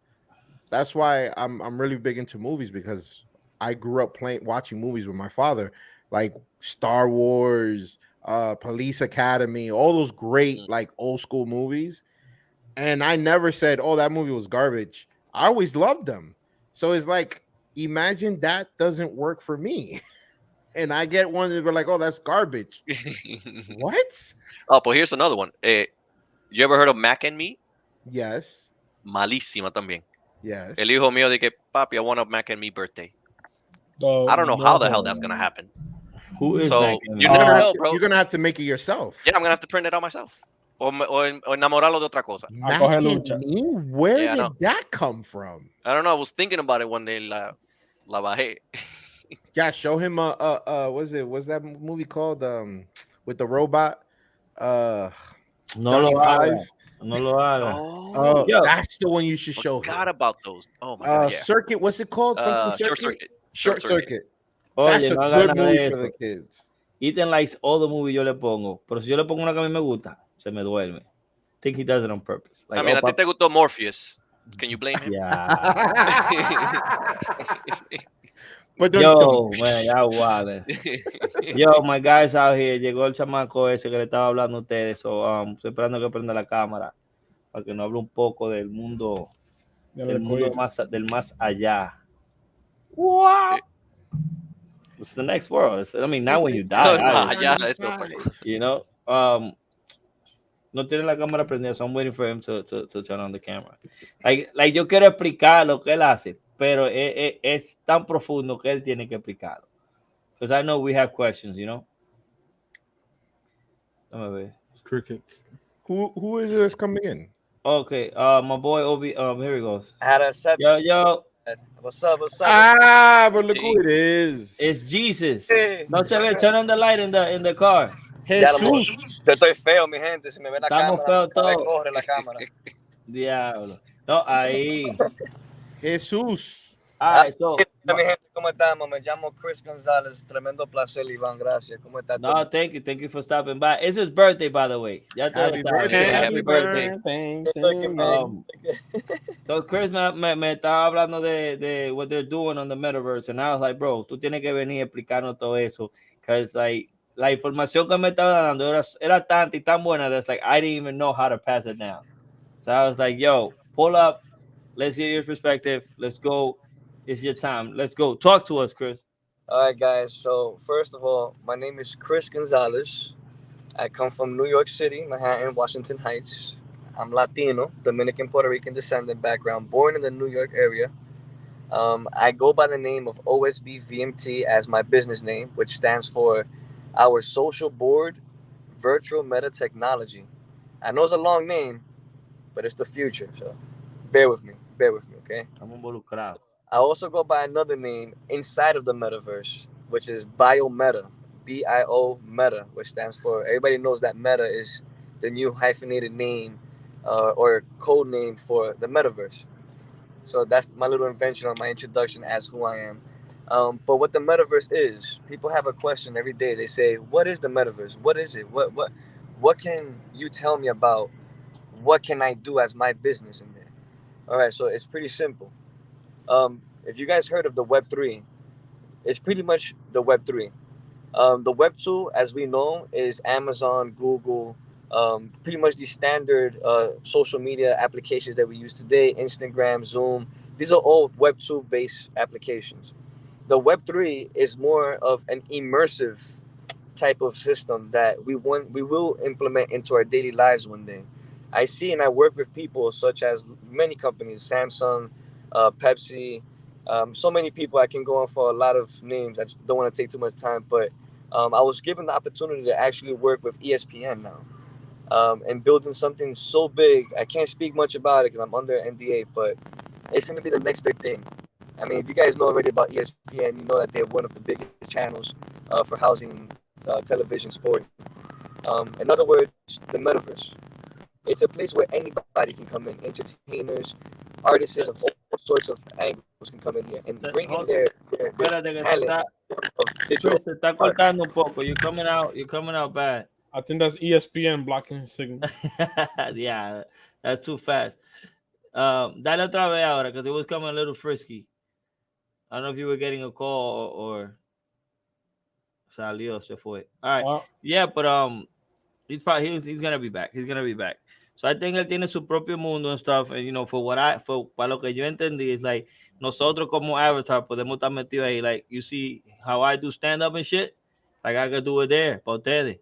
that's why I'm really big into movies because I grew up watching movies with my father, like Star Wars, Police Academy, all those great like old school movies. And I never said, "Oh, that movie was garbage." I always loved them. So it's like, imagine that doesn't work for me, and I get one that we're like, "Oh, that's garbage." What? Oh, but here's another one. You ever heard of Mac and Me? Yes. Malísima también. Yes. El hijo mío de que, papi, I want a Mac and Me birthday. I don't know how the hell that's gonna happen. Who is So Mac and Me? you never know, bro. You're gonna have to make it yourself. Yeah, I'm gonna have to print it out myself. O enamorarlo de otra cosa. Mac and Me? Where Yeah, I did know. that come from? I don't know. I was thinking about it one day. La bajé. Yeah, show him what's that movie called with the robot? No Johnny lo haga. Five. No lo haga. Oh, Yo. That's the one you should show him. forgot about those. Oh my god, yeah. Circuit, what's it called? Something Short circuit? circuit. Short Circuit. Oye, That's a no haga good nada de movie for eso. the kids. Ethan likes all the movies yo le pongo. Pero si yo le pongo una que a mí me gusta, se me duerme. Think he does it on purpose. Like, I mean, oh, a ti te gustó Morpheus. Can you blame him? yeah. But Yo, man, ya vale. Yo, my guys out here. Llegó el chamaco ese que le estaba hablando a ustedes. So, estoy esperando que prenda la cámara para que nos hable un poco del mundo, del más allá. Wow. What's the next world? I mean, not when you die. You know, no tiene la cámara prendida, so I'm waiting for him to turn on the camera. Like yo quiero explicar lo que él hace, pero es tan profundo que él tiene que explicarlo. Because I know we have questions, you know. Let me ver. Crickets. Who is this coming in? Okay, my boy Obi. Here he goes. Yo. What's up? Ah, but look who it is. It's Jesus. No se ve. Turn on the light in the car. Jesús. Yo estoy feo, mi gente. Si me ve la Estamos cámara, feos todos. corre la cámara. Diablo. No, ahí. Jesús. So, Mi gente, ¿cómo estamos? Me llamo Chris González. Tremendo placer, Iván. Gracias. ¿Cómo estás? no, thank you for stopping by. It's his birthday, by the way. Ya Happy birthday. Happy birthday. So Chris me estaba hablando de what they're doing on the Metaverse, and I was like, bro, tú tienes que venir explicando todo eso, because like la información que me estaba dando era tanta y tan buena that's like I didn't even know how to pass it down. So I was like, yo, pull up, let's hear your perspective, let's go. It's your time. Let's go. Talk to us, Chris. All right, guys. So first of all, my name is Chris Gonzalez. I come from New York City, Manhattan, Washington Heights. I'm Latino, Dominican, Puerto Rican descendant background, born in the New York area. I go by the name of OSB VMT as my business name, which stands for our social board, virtual meta technology. I know it's a long name, but it's the future. So bear with me, okay? I'm involucrado. I also go by another name inside of the metaverse, which is Biometa, BIO Meta, which stands for, everybody knows that Meta is the new hyphenated name or code name for the metaverse. So that's my little invention on my introduction as who I am. But what the metaverse is, people have a question every day. They say, what is the metaverse? What is it? What can you tell me about? What can I do as my business in there? All right, so it's pretty simple. If you guys heard of the Web3, it's pretty much the Web3. The Web2, as we know, is Amazon, Google, pretty much the standard social media applications that we use today, Instagram, Zoom. These are all Web2 based applications. The Web3 is more of an immersive type of system that we will implement into our daily lives one day. I see and I work with people such as many companies, Samsung, Pepsi, so many people. I can go on for a lot of names. I just don't want to take too much time, but I was given the opportunity to actually work with ESPN now and building something so big. I can't speak much about it because I'm under NDA, but it's going to be the next big thing. I mean, if you guys know already about ESPN, you know that they're one of the biggest channels for housing television sport. In other words, the metaverse. It's a place where anybody can come in. Entertainers, artists of all sorts of angles can come in here and bring in their Espérate que talent of digital Chris, te está cortando un poco. You're coming out bad. I think that's ESPN blocking signal. Yeah, that's too fast. Dale otra vez ahora, because it was coming a little frisky. I don't know if you were getting a call or salió, se fue. All right. Well, Yeah, but he's probably he's gonna be back. He's gonna be back. So I think él tiene su propio mundo and stuff. And you know, para lo que yo entendí, is like nosotros como avatar podemos estar metidos ahí. Like you see how I do stand up and shit. Like I could do it there, para ustedes.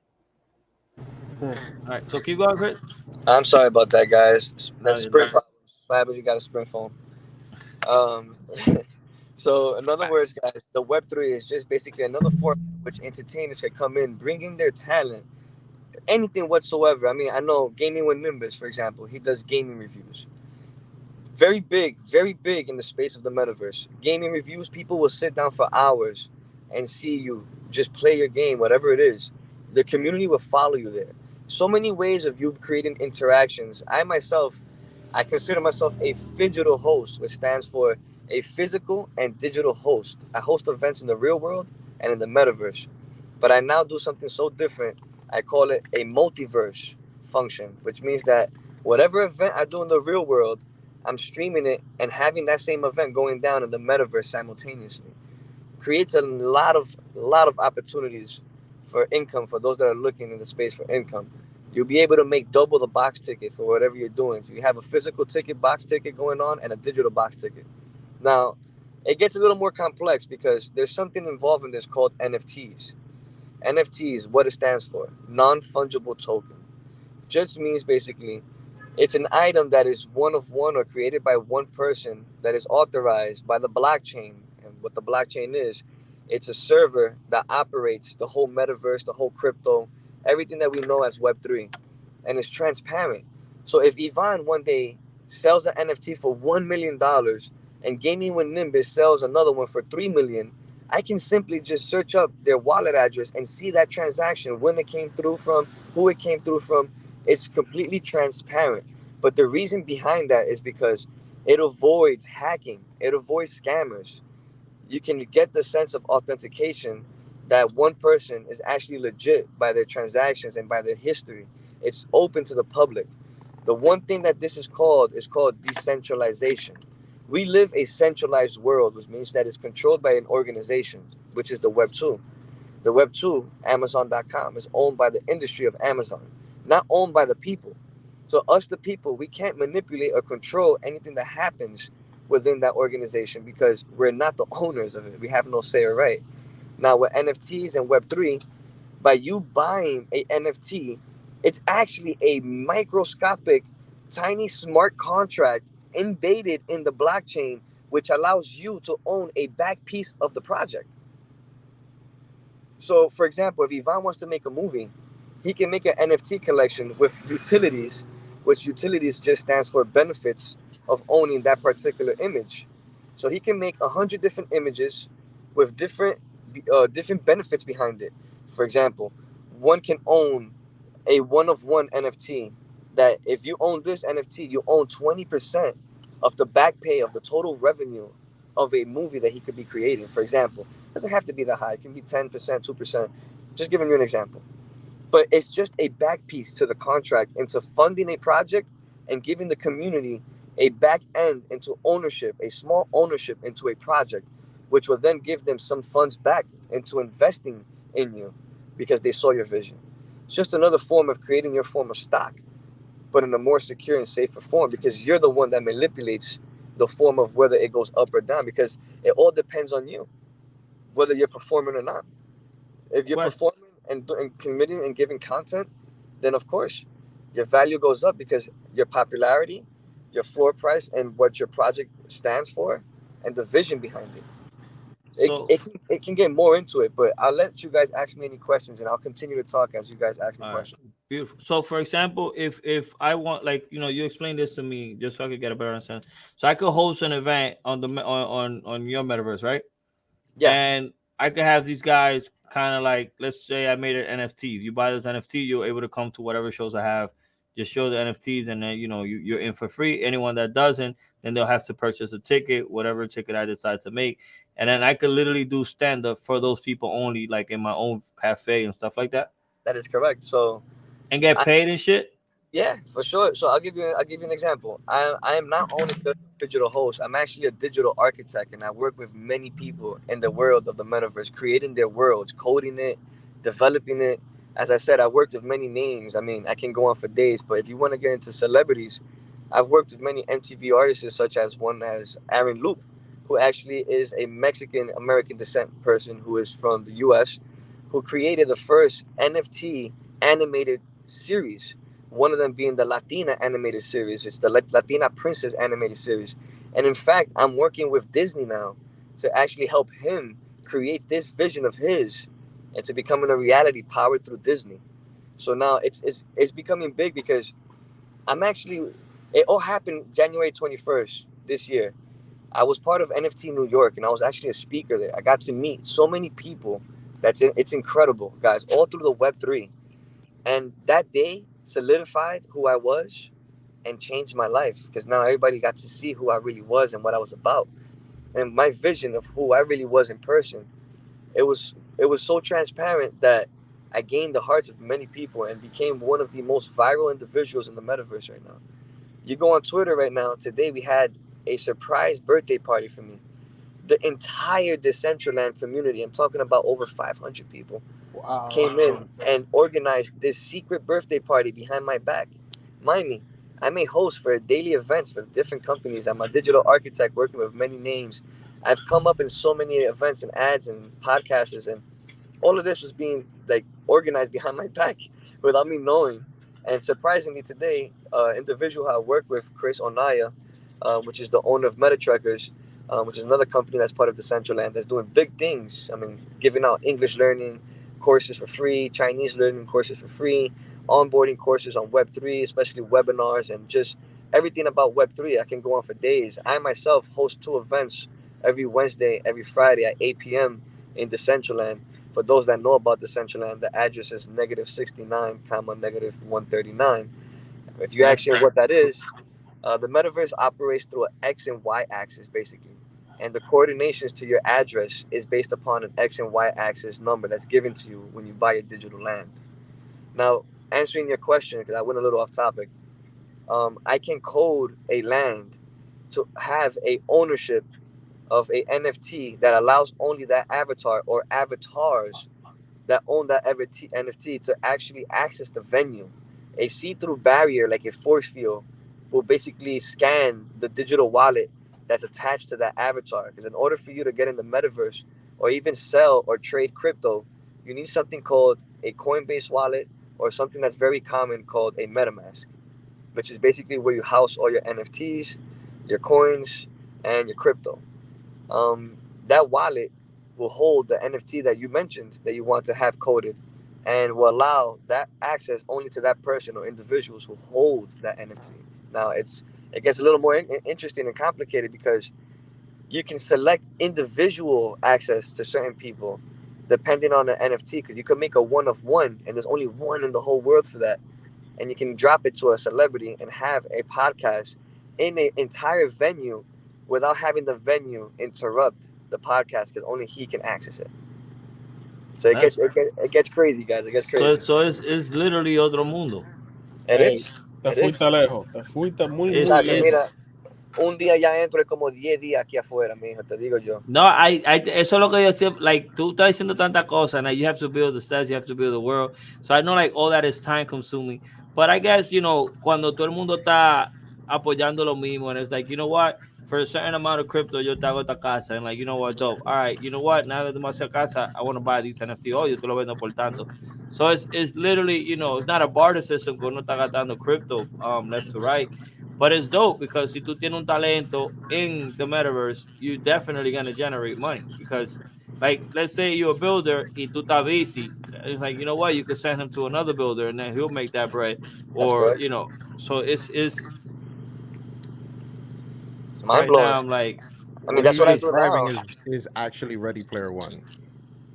All right, so keep going, Chris. I'm sorry about that, guys. That's you're spring not. problems. What happens? You got a spring phone. So in other words, guys, the Web3 is just basically another form in which entertainers can come in, bringing their talent, anything whatsoever. I mean, I know Gaming with Nimbus, for example, he does gaming reviews. Very big in the space of the metaverse. Gaming reviews, people will sit down for hours and see you just play your game, whatever it is. The community will follow you there. So many ways of you creating interactions. I consider myself a phygital host, which stands for a physical and digital host. I host events in the real world and in the metaverse. But I now do something so different. I call it a multiverse function, which means that whatever event I do in the real world, I'm streaming it and having that same event going down in the metaverse simultaneously. Creates a lot of opportunities for income for those that are looking in the space for income. You'll be able to make double the box ticket for whatever you're doing. So you have a physical ticket, box ticket going on, and a digital box ticket. Now, it gets a little more complex because there's something involved in this called NFTs. NFTs, what it stands for, non-fungible token. Just means basically it's an item that is one of one or created by one person that is authorized by the blockchain. And what the blockchain is, it's a server that operates the whole metaverse, the whole crypto, everything that we know as Web3. And it's transparent. So if Ivan one day sells an NFT for $1 million and Gaming with Nimbus sells another one for $3 million, I can simply just search up their wallet address and see that transaction, when it came through from, who it came through from. It's completely transparent. But the reason behind that is because it avoids hacking. It avoids scammers. You can get the sense of authentication that one person is actually legit by their transactions and by their history. It's open to the public. The one thing that this is called decentralization. We live a centralized world, which means that it's controlled by an organization, which is the Web 2. The Web 2, Amazon.com, is owned by the industry of Amazon, not owned by the people. So us, the people, we can't manipulate or control anything that happens within that organization because we're not the owners of it. We have no say or right. Now, with NFTs and Web3, by you buying a NFT, it's actually a microscopic, tiny smart contract embedded in the blockchain, which allows you to own a back piece of the project. So, for example, if Ivan wants to make a movie, he can make an NFT collection with utilities, which utilities just stands for benefits of owning that particular image. So he can make 100 different images with different benefits behind it. For example, one can own a one-of-one NFT that if you own this NFT, you own 20% of the back pay of the total revenue of a movie that he could be creating. For example, it doesn't have to be that high. It can be 10%, 2%. Just giving you an example. But it's just a back piece to the contract into funding a project and giving the community a back end into ownership, a small ownership into a project, which will then give them some funds back into investing in you because they saw your vision. It's just another form of creating your form of stock, but in a more secure and safer form because you're the one that manipulates the form of whether it goes up or down because it all depends on you, whether you're performing or not. If you're performing and committing and giving content, then of course your value goes up because your popularity, your floor price, and what your project stands for, and the vision behind it. So it can get more into it, but I'll let you guys ask me any questions, and I'll continue to talk as you guys ask me all right, questions. beautiful. So for example, if I want, like, you explain this to me just so I could get a better understanding. So I could host an event on the on your metaverse, right? Yeah, And I could have these guys kind of like, let's say I made an NFT. You buy this NFT, you're able to come to whatever shows I have, just show the NFTs, and then you're in for free. Anyone that doesn't, then they'll have to purchase a ticket, whatever ticket I decide to make, and then I could literally do stand up for those people only, like in my own cafe and stuff like that, that is correct. So and get I, paid and shit. yeah, for sure. So I'll give you an example. I am not only a digital host. I'm actually a digital architect, and I work with many people in the world of the metaverse, creating their worlds, coding it, developing it. As I said, I worked with many names. I mean, I can go on for days, but if you want to get into celebrities, I've worked with many MTV artists, such as one as Aaron Loop, who actually is a Mexican American descent person who is from the US, who created the first NFT animated series. One of them being the Latina animated series. It's the Latina Princess animated series. And in fact, I'm working with Disney now to actually help him create this vision of his and to becoming a reality powered through Disney. So now it's becoming big because I'm actually, it all happened January 21st this year. I was part of NFT New York, and I was actually a speaker there. I got to meet so many people. It's incredible, guys, all through the Web3. And that day solidified who I was and changed my life, because now everybody got to see who I really was and what I was about. And my vision of who I really was in person, it was so transparent that I gained the hearts of many people and became one of the most viral individuals in the metaverse right now. You go on Twitter right now. Today we had a surprise birthday party for me. The entire Decentraland community, I'm talking about over 500 people, Wow. came in and organized this secret birthday party behind my back. Mind me, I'm a host for daily events for different companies. I'm a digital architect working with many names. I've come up in so many events and ads and podcasts, and all of this was being like organized behind my back without me knowing. And surprisingly, today, individual I work with, Chris Onaya, which is the owner of MetaTrekkers, which is another company that's part of Decentraland, that's doing big things. I mean, giving out English learning courses for free, Chinese learning courses for free, onboarding courses on Web3, especially webinars, and just everything about Web3. I can go on for days. I myself host 2 events every Wednesday, every Friday at 8 p.m. in Decentraland. For those that know about Decentraland, the address is -69, -139. If you ask me what that is, the metaverse operates through an X and Y axis, basically. And the coordinations to your address is based upon an X and Y axis number that's given to you when you buy a digital land. Now, answering your question, because I went a little off topic, I can code a land to have a ownership of a NFT that allows only that avatar or avatars that own that NFT to actually access the venue. A see-through barrier, like a force field, will basically scan the digital wallet that's attached to that avatar. Because in order for you to get in the metaverse or even sell or trade crypto, you need something called a Coinbase wallet or something that's very common called a MetaMask, which is basically where you house all your NFTs, your coins, and your crypto. That wallet will hold the NFT that you mentioned that you want to have coded, and will allow that access only to that person or individuals who hold that NFT. Now it gets a little more interesting and complicated because you can select individual access to certain people depending on the NFT, because you could make a one of one and there's only one in the whole world for that. And you can drop it to a celebrity and have a podcast in an entire venue without having the venue interrupt the podcast, because only he can access it. So it gets crazy, guys. It gets crazy. So it's literally otro mundo. It Hey, is. te It is. fuiste lejos. Te fuiste muy, muy It's Chacho, lejos. mira, un día ya entro es como 10 días aquí afuera, mijo, te digo yo. No, eso es lo que yo siempre, like, tú estás diciendo tanta cosa, and like, you have to build the stats, you have to build the world. So I know, like, all that is time consuming. But I guess, cuando todo el mundo está apoyando lo mismo, and it's like, you know what, for a certain amount of crypto, yo te hago esta casa, and like, you know what, dope. All right, you know what, now that I'm hacer casa, I want to buy these NFT. Oh, yo te lo vendo por tanto. So it's literally, it's not a barter system, because uno está gastando crypto left to right. But it's dope because si tú tienes un talento in the metaverse, you're definitely gonna generate money because, like, let's say you're a builder y tú estás busy. It's like, you know what, you could send him to another builder and then he'll make that bread, That's or correct. you know. So it's It's mind right blowing. now. I'm like, I mean, What that's you're what I do describing now. is actually Ready Player One.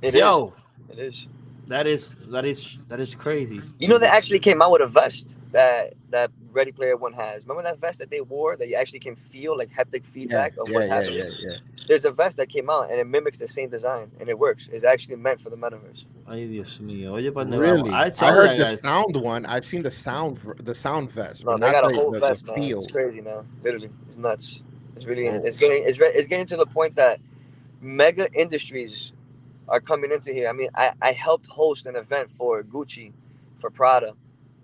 It is. yo, It is. that is crazy. You know, they actually came out with a vest that Ready Player One has. Remember that vest that they wore that you actually can feel like haptic feedback of what's happening? Yeah. There's a vest that came out and it mimics the same design and it works. It's actually meant for the metaverse. Ay, Dios mío. Oye, ¿pa' dónde vamos? Really? I I told heard that the guys. sound one. I've seen the sound vest, No, but they not got a whole the vest, man. feel. It's crazy now. Literally, it's nuts. It's really Whoa. it's getting to the point that mega industries are coming into here. I mean, I helped host an event for Gucci, for Prada.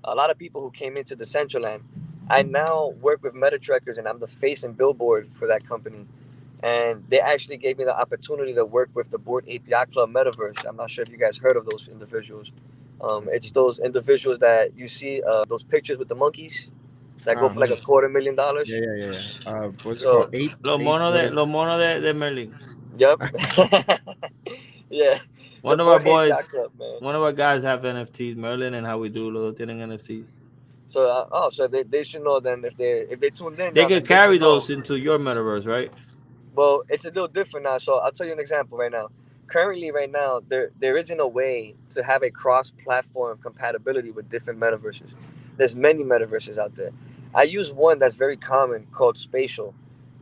A lot of people who came into the Centraland. I now work with Metatrekkers and I'm the face and billboard for that company. And they actually gave me the opportunity to work with the Board API Club Metaverse. I'm not sure if you guys heard of those individuals. It's those individuals that you see those pictures with the monkeys that go for like $250,000. What's it So, called? Eight. Los monos de Merlin. yep. Yeah. The One of our Board API boys, Club, man. one of our guys have NFTs. Merlin and How We Do los tienen NFTs. So, so they should know then if they tuned in. They now, could then carry should know. those into your metaverse, right? Well, it's a little different now. So I'll tell you an example right now. Currently, right now, there isn't a way to have a cross-platform compatibility with different metaverses. There's many metaverses out there. I use one that's very common called Spatial,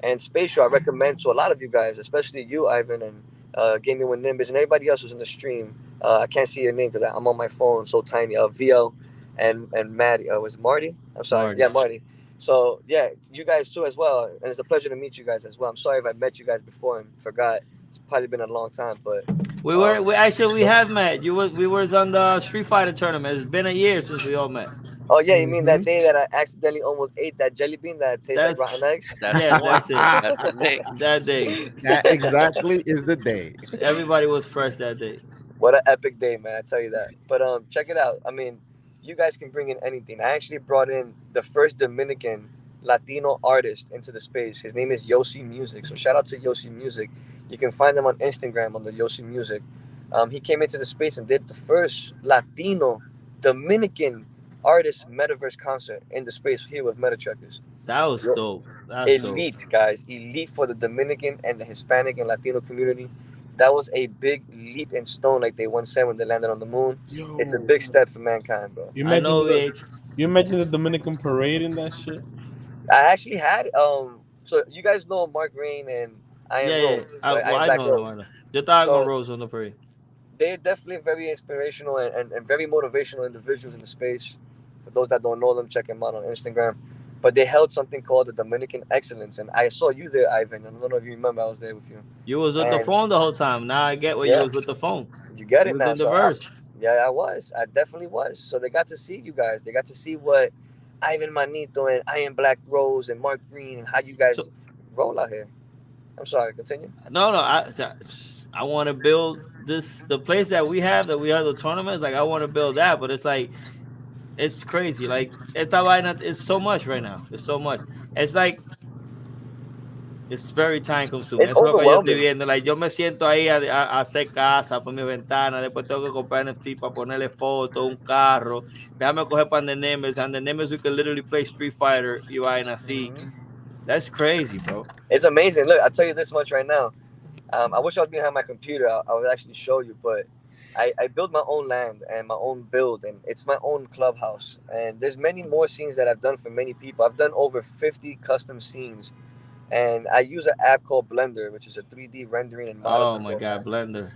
and Spatial I recommend to a lot of you guys, especially you, Ivan, and Gaming with Nimbus, and everybody else who's in the stream. I can't see your name because I'm on my phone, so tiny. VL and Maddie. Was it Marty? I'm sorry. Marty. Yeah, Marty. So yeah, you guys too as well, and it's a pleasure to meet you guys as well. I'm sorry if I met you guys before and forgot. It's probably been a long time, but We have met. We was on the Street Fighter tournament. It's been a year since we all met. oh yeah, you mean that day that I accidentally almost ate that jelly bean that tastes like That's- rotten eggs? That's Yeah, the one. that's it. That's the name. That day, That exactly is the day. everybody was fresh that day. What an epic day, man! I tell you that. But check it out. I mean, you guys can bring in anything. I actually brought in the first Dominican Latino artist into the space. His name is Yossi Music. So shout out to Yossi Music. You can find him on Instagram under Yossi Music. He came into the space and did the first Latino Dominican artist metaverse concert in the space here with Metatrekkers. That was dope. That's dope. Elite, guys. Elite for the Dominican and the Hispanic and Latino community. That was a big leap in stone, like they once said when they landed on the moon. Yo, It's a big step for mankind, bro. You I know you imagine the Dominican parade and that shit. I actually had so you guys know Mark Rain and I Am Yeah. Rose. Right? I Am I Black know. Rose. Yo estaba So- con Rose on the parade. They're definitely very inspirational and very motivational individuals in the space. For those that don't know them, check them out on Instagram. But they held something called the Dominican Excellence, and I saw you there, Ivan. And I don't know if you remember, I was there with you. You was with the And- phone the whole time. Now I get where Yeah. you was with the phone. You get You it was now. in the So verse. yeah, I was. I definitely was. So they got to see you guys. They got to see what Ivan Manito and I Am Black Rose and Mark Green and how you guys So- roll out here. I'm sorry. Continue. No. I want to build the place that we have the tournaments. Like I want to build that, but it's like it's crazy. Like esta vaina is so much right now. It's so much. It's like it's very time consuming. It's Eso es lo que yo overwhelming. estoy viendo. Like yo me siento ahí a hacer casa por mi ventana. Después tengo que comprar NFT para ponerle foto, un carro. Déjame coger para the Nemesis. And the Nemesis we can literally play Street Fighter. You are in a seat. That's crazy, bro. It's amazing. Look, I'll tell you this much right now. I wish I was behind my computer. I would actually show you, but I build my own land and my own build, and it's my own clubhouse. And there's many more scenes that I've done for many people. I've done over 50 custom scenes, and I use an app called Blender, which is a 3D rendering and modeling. Oh my God, Blender.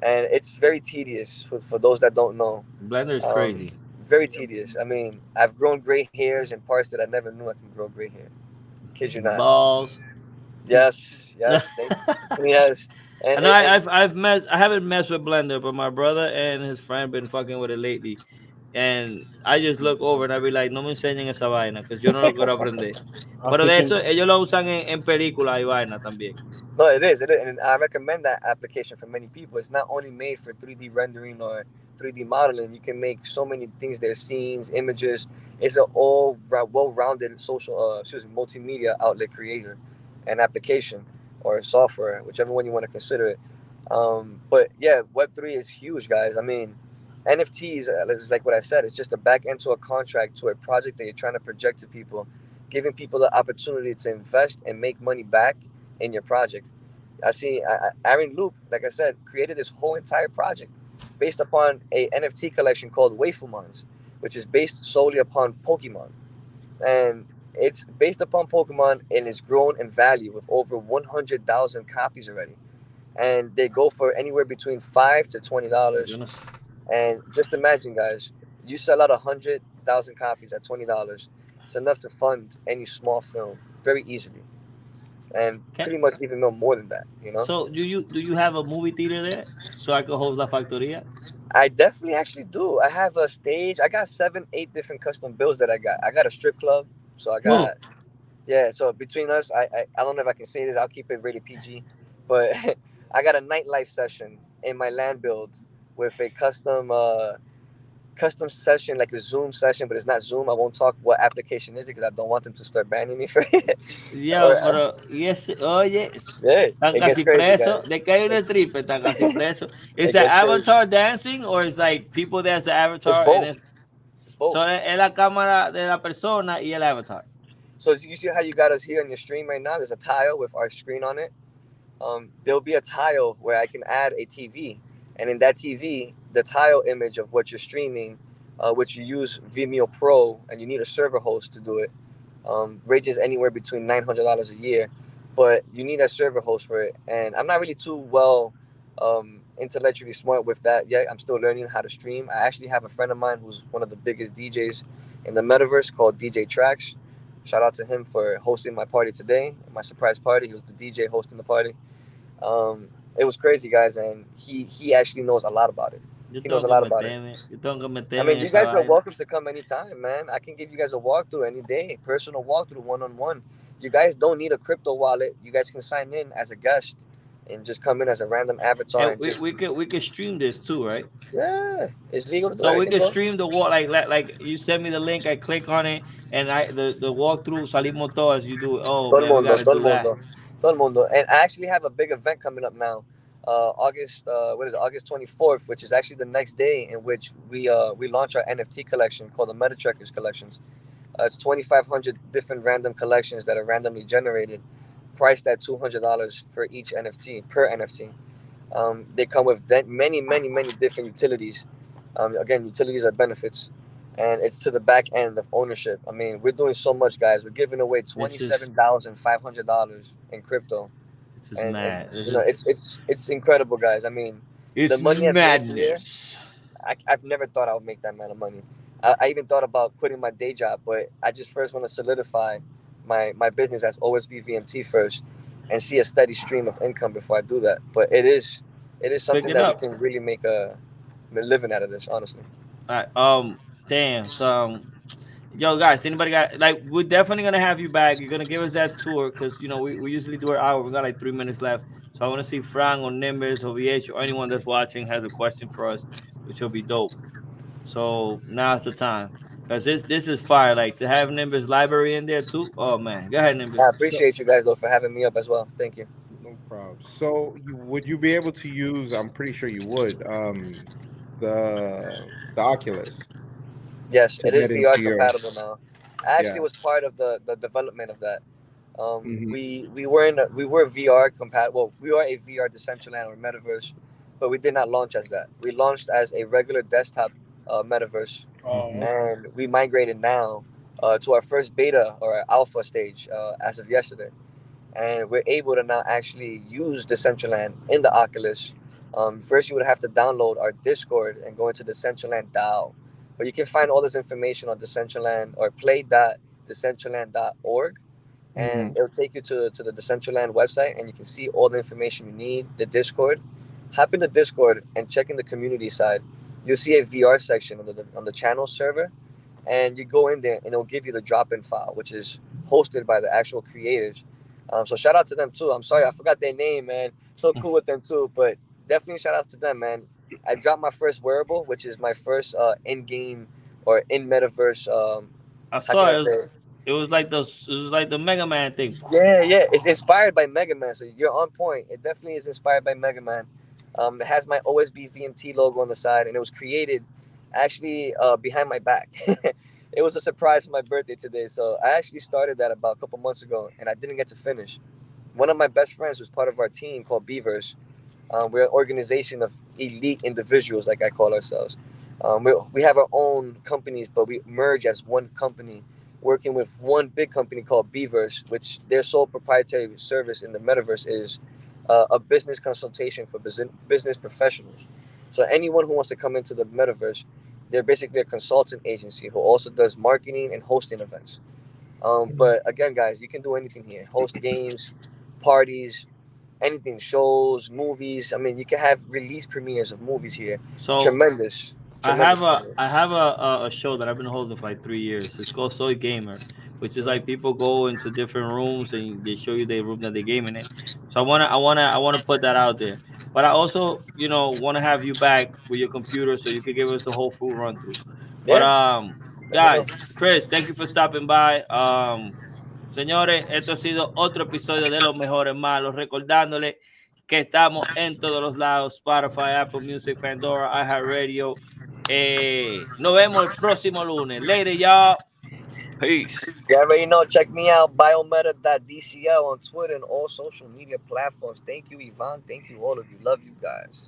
And it's very tedious for those that don't know. Blender is crazy. Very tedious. I mean, I've grown gray hairs in parts that I never knew I can grow gray hair. Kid you not. Balls. Yes. Yes. And I haven't messed with Blender, but my brother and his friend been fucking with it lately. and I just look over and I be like, no me enseñen esa vaina, que yo no lo quiero aprender. Pero Así de que eso, ellos lo usan en películas y vaina también. No, it is. It is. And I recommend that application for many people. It's not only made for 3D rendering or 3D modeling. You can make so many things there, scenes, images. It's an well-rounded multimedia outlet creator and application or software, whichever one you want to consider it. But yeah, Web3 is huge, guys. I mean, NFTs, is like what I said, it's just a back end to a contract to a project that you're trying to project to people, giving people the opportunity to invest and make money back in your project. Aaron Loop, like I said, created this whole entire project based upon a NFT collection called Waifumons, which is based solely upon Pokemon. And it's based upon Pokemon and it's grown in value with over 100,000 copies already. And they go for anywhere between $5 to $20. And just imagine, guys, you sell out 100,000 copies at $20. It's enough to fund any small film very easily, and pretty much even more than that. You know. So do you have a movie theater there so I could host La Factoria? I definitely actually do. I have a stage. I got 7, 8 different custom bills that I got. I got a strip club, so I got yeah. So between us, I don't know if I can say this. I'll keep it rated PG, but I got a nightlife session in my land build with a custom session, like a Zoom session, but it's not Zoom. I won't talk what application is it because I don't want them to start banning me for it. Yo, pero oye, Yeah, están it gets casi crazy, preso. guys. De que hay un stripper, están casi preso. Is It the gets avatar dancing or is like people that's the avatar? It's both. So es la cámara de la persona y el avatar. So you see how you got us here on your stream right now? There's a tile with our screen on it. There'll be a tile where I can add a TV, and in that TV, the tile image of what you're streaming, which you use Vimeo Pro, and you need a server host to do it, ranges anywhere between $900 a year, but you need a server host for it. And I'm not really too well intellectually smart with that yet. I'm still learning how to stream. I actually have a friend of mine who's one of the biggest DJs in the metaverse called DJ Tracks. Shout out to him for hosting my party today, my surprise party. He was the DJ hosting the party. It was crazy, guys, and he actually knows a lot about it. He knows a lot about it. I mean, you guys are welcome to come anytime, man. I can give you guys a walkthrough any day, personal walkthrough, one-on-one. You guys don't need a crypto wallet. You guys can sign in as a guest and just come in as a random avatar. And we could stream this too, right? Yeah, it's legal to do. So we can stream the walk like you send me the link, I click on it, and the walkthrough salimos todos. You do it. Oh man, we gotta do that. Todo el mundo. And I actually have a big event coming up now, August 24th, which is actually the next day in which we launch our NFT collection called the Meta Trackers collections. It's 2,500 different random collections that are randomly generated, priced at $200 for each NFT per NFT. They come with many different utilities. Again, utilities are benefits, and it's to the back end of ownership. I mean, we're doing so much, guys. We're giving away $27,500 in crypto. This is mad. You know, it's incredible, guys. I mean, it's the money madness. I've never thought I would make that amount of money. I even thought about quitting my day job, but I just first want to solidify my business as OSB VMT first, and see a steady stream of income before I do that. But it is something that we can really make a living out of this, honestly. All right. Damn. So, yo, guys, anybody got we're definitely gonna have you back. You're gonna give us that tour because we usually do an hour. We got like 3 minutes left. So I want to see Frank or Nimbus or VH or anyone that's watching has a question for us, which will be dope. So now's the time because this is fire. Like to have Nimbus library in there too. Oh man, go ahead, Nimbus. I appreciate you guys though for having me up as well. Thank you. No problem. So would you be able to use? I'm pretty sure you would. The Oculus. Yes, it is VR compatible now. I actually was part of the development of that. We were VR compatible. We are a VR Decentraland or Metaverse, but we did not launch as that. We launched as a regular desktop Metaverse, and we migrated now to our first beta or our alpha stage as of yesterday, and we're able to now actually use Decentraland in the Oculus. First, you would have to download our Discord and go into Decentraland DAO. But you can find all this information on Decentraland or play.decentraland.org, and it'll take you to the Decentraland website, and you can see all the information you need, the Discord. Hop in the Discord and check in the community side. you'll see a VR section on the channel server, and you go in there and it'll give you the drop-in file, which is hosted by the actual creators. So shout out to them too. I'm sorry I forgot their name, man. So cool with them too, but definitely shout out to them, man. I dropped my first wearable, which is my first in-game or in metaverse. I How saw can I it. say? It was like the Mega Man thing. Yeah. It's inspired by Mega Man, so you're on point. It definitely is inspired by Mega Man. It has my OSB VMT logo on the side, and it was created actually behind my back. It was a surprise for my birthday today, so I actually started that about a couple months ago, and I didn't get to finish. One of my best friends was part of our team called Beavers. We're an organization of elite individuals, like I call ourselves. We have our own companies, but we merge as one company, working with one big company called Beavers, which their sole proprietary service in the metaverse is a business consultation for business professionals. So anyone who wants to come into the metaverse, they're basically a consultant agency who also does marketing and hosting events. But again, guys, you can do anything here: host games, parties, anything, shows, movies. I mean, you can have release premieres of movies here. So Tremendous. I have Tremendous. a show that I've been holding for like 3 years. It's called Soy Gamer, which is like people go into different rooms and they show you the room that they're gaming in. So I wanna put that out there. But I also, want to have you back with your computer so you could give us the whole full run through. But Yeah, let me know. guys, Chris, thank you for stopping by. Señores, esto ha sido otro episodio de Los Mejores Malos, recordándole que estamos en todos los lados: Spotify, Apple Music, Pandora, iHeartRadio. Nos vemos el próximo lunes. Later, y'all. Peace. You already know. Check me out, biometa.dcl on Twitter and all social media platforms. Thank you, Yvonne. Thank you, all of you. Love you guys.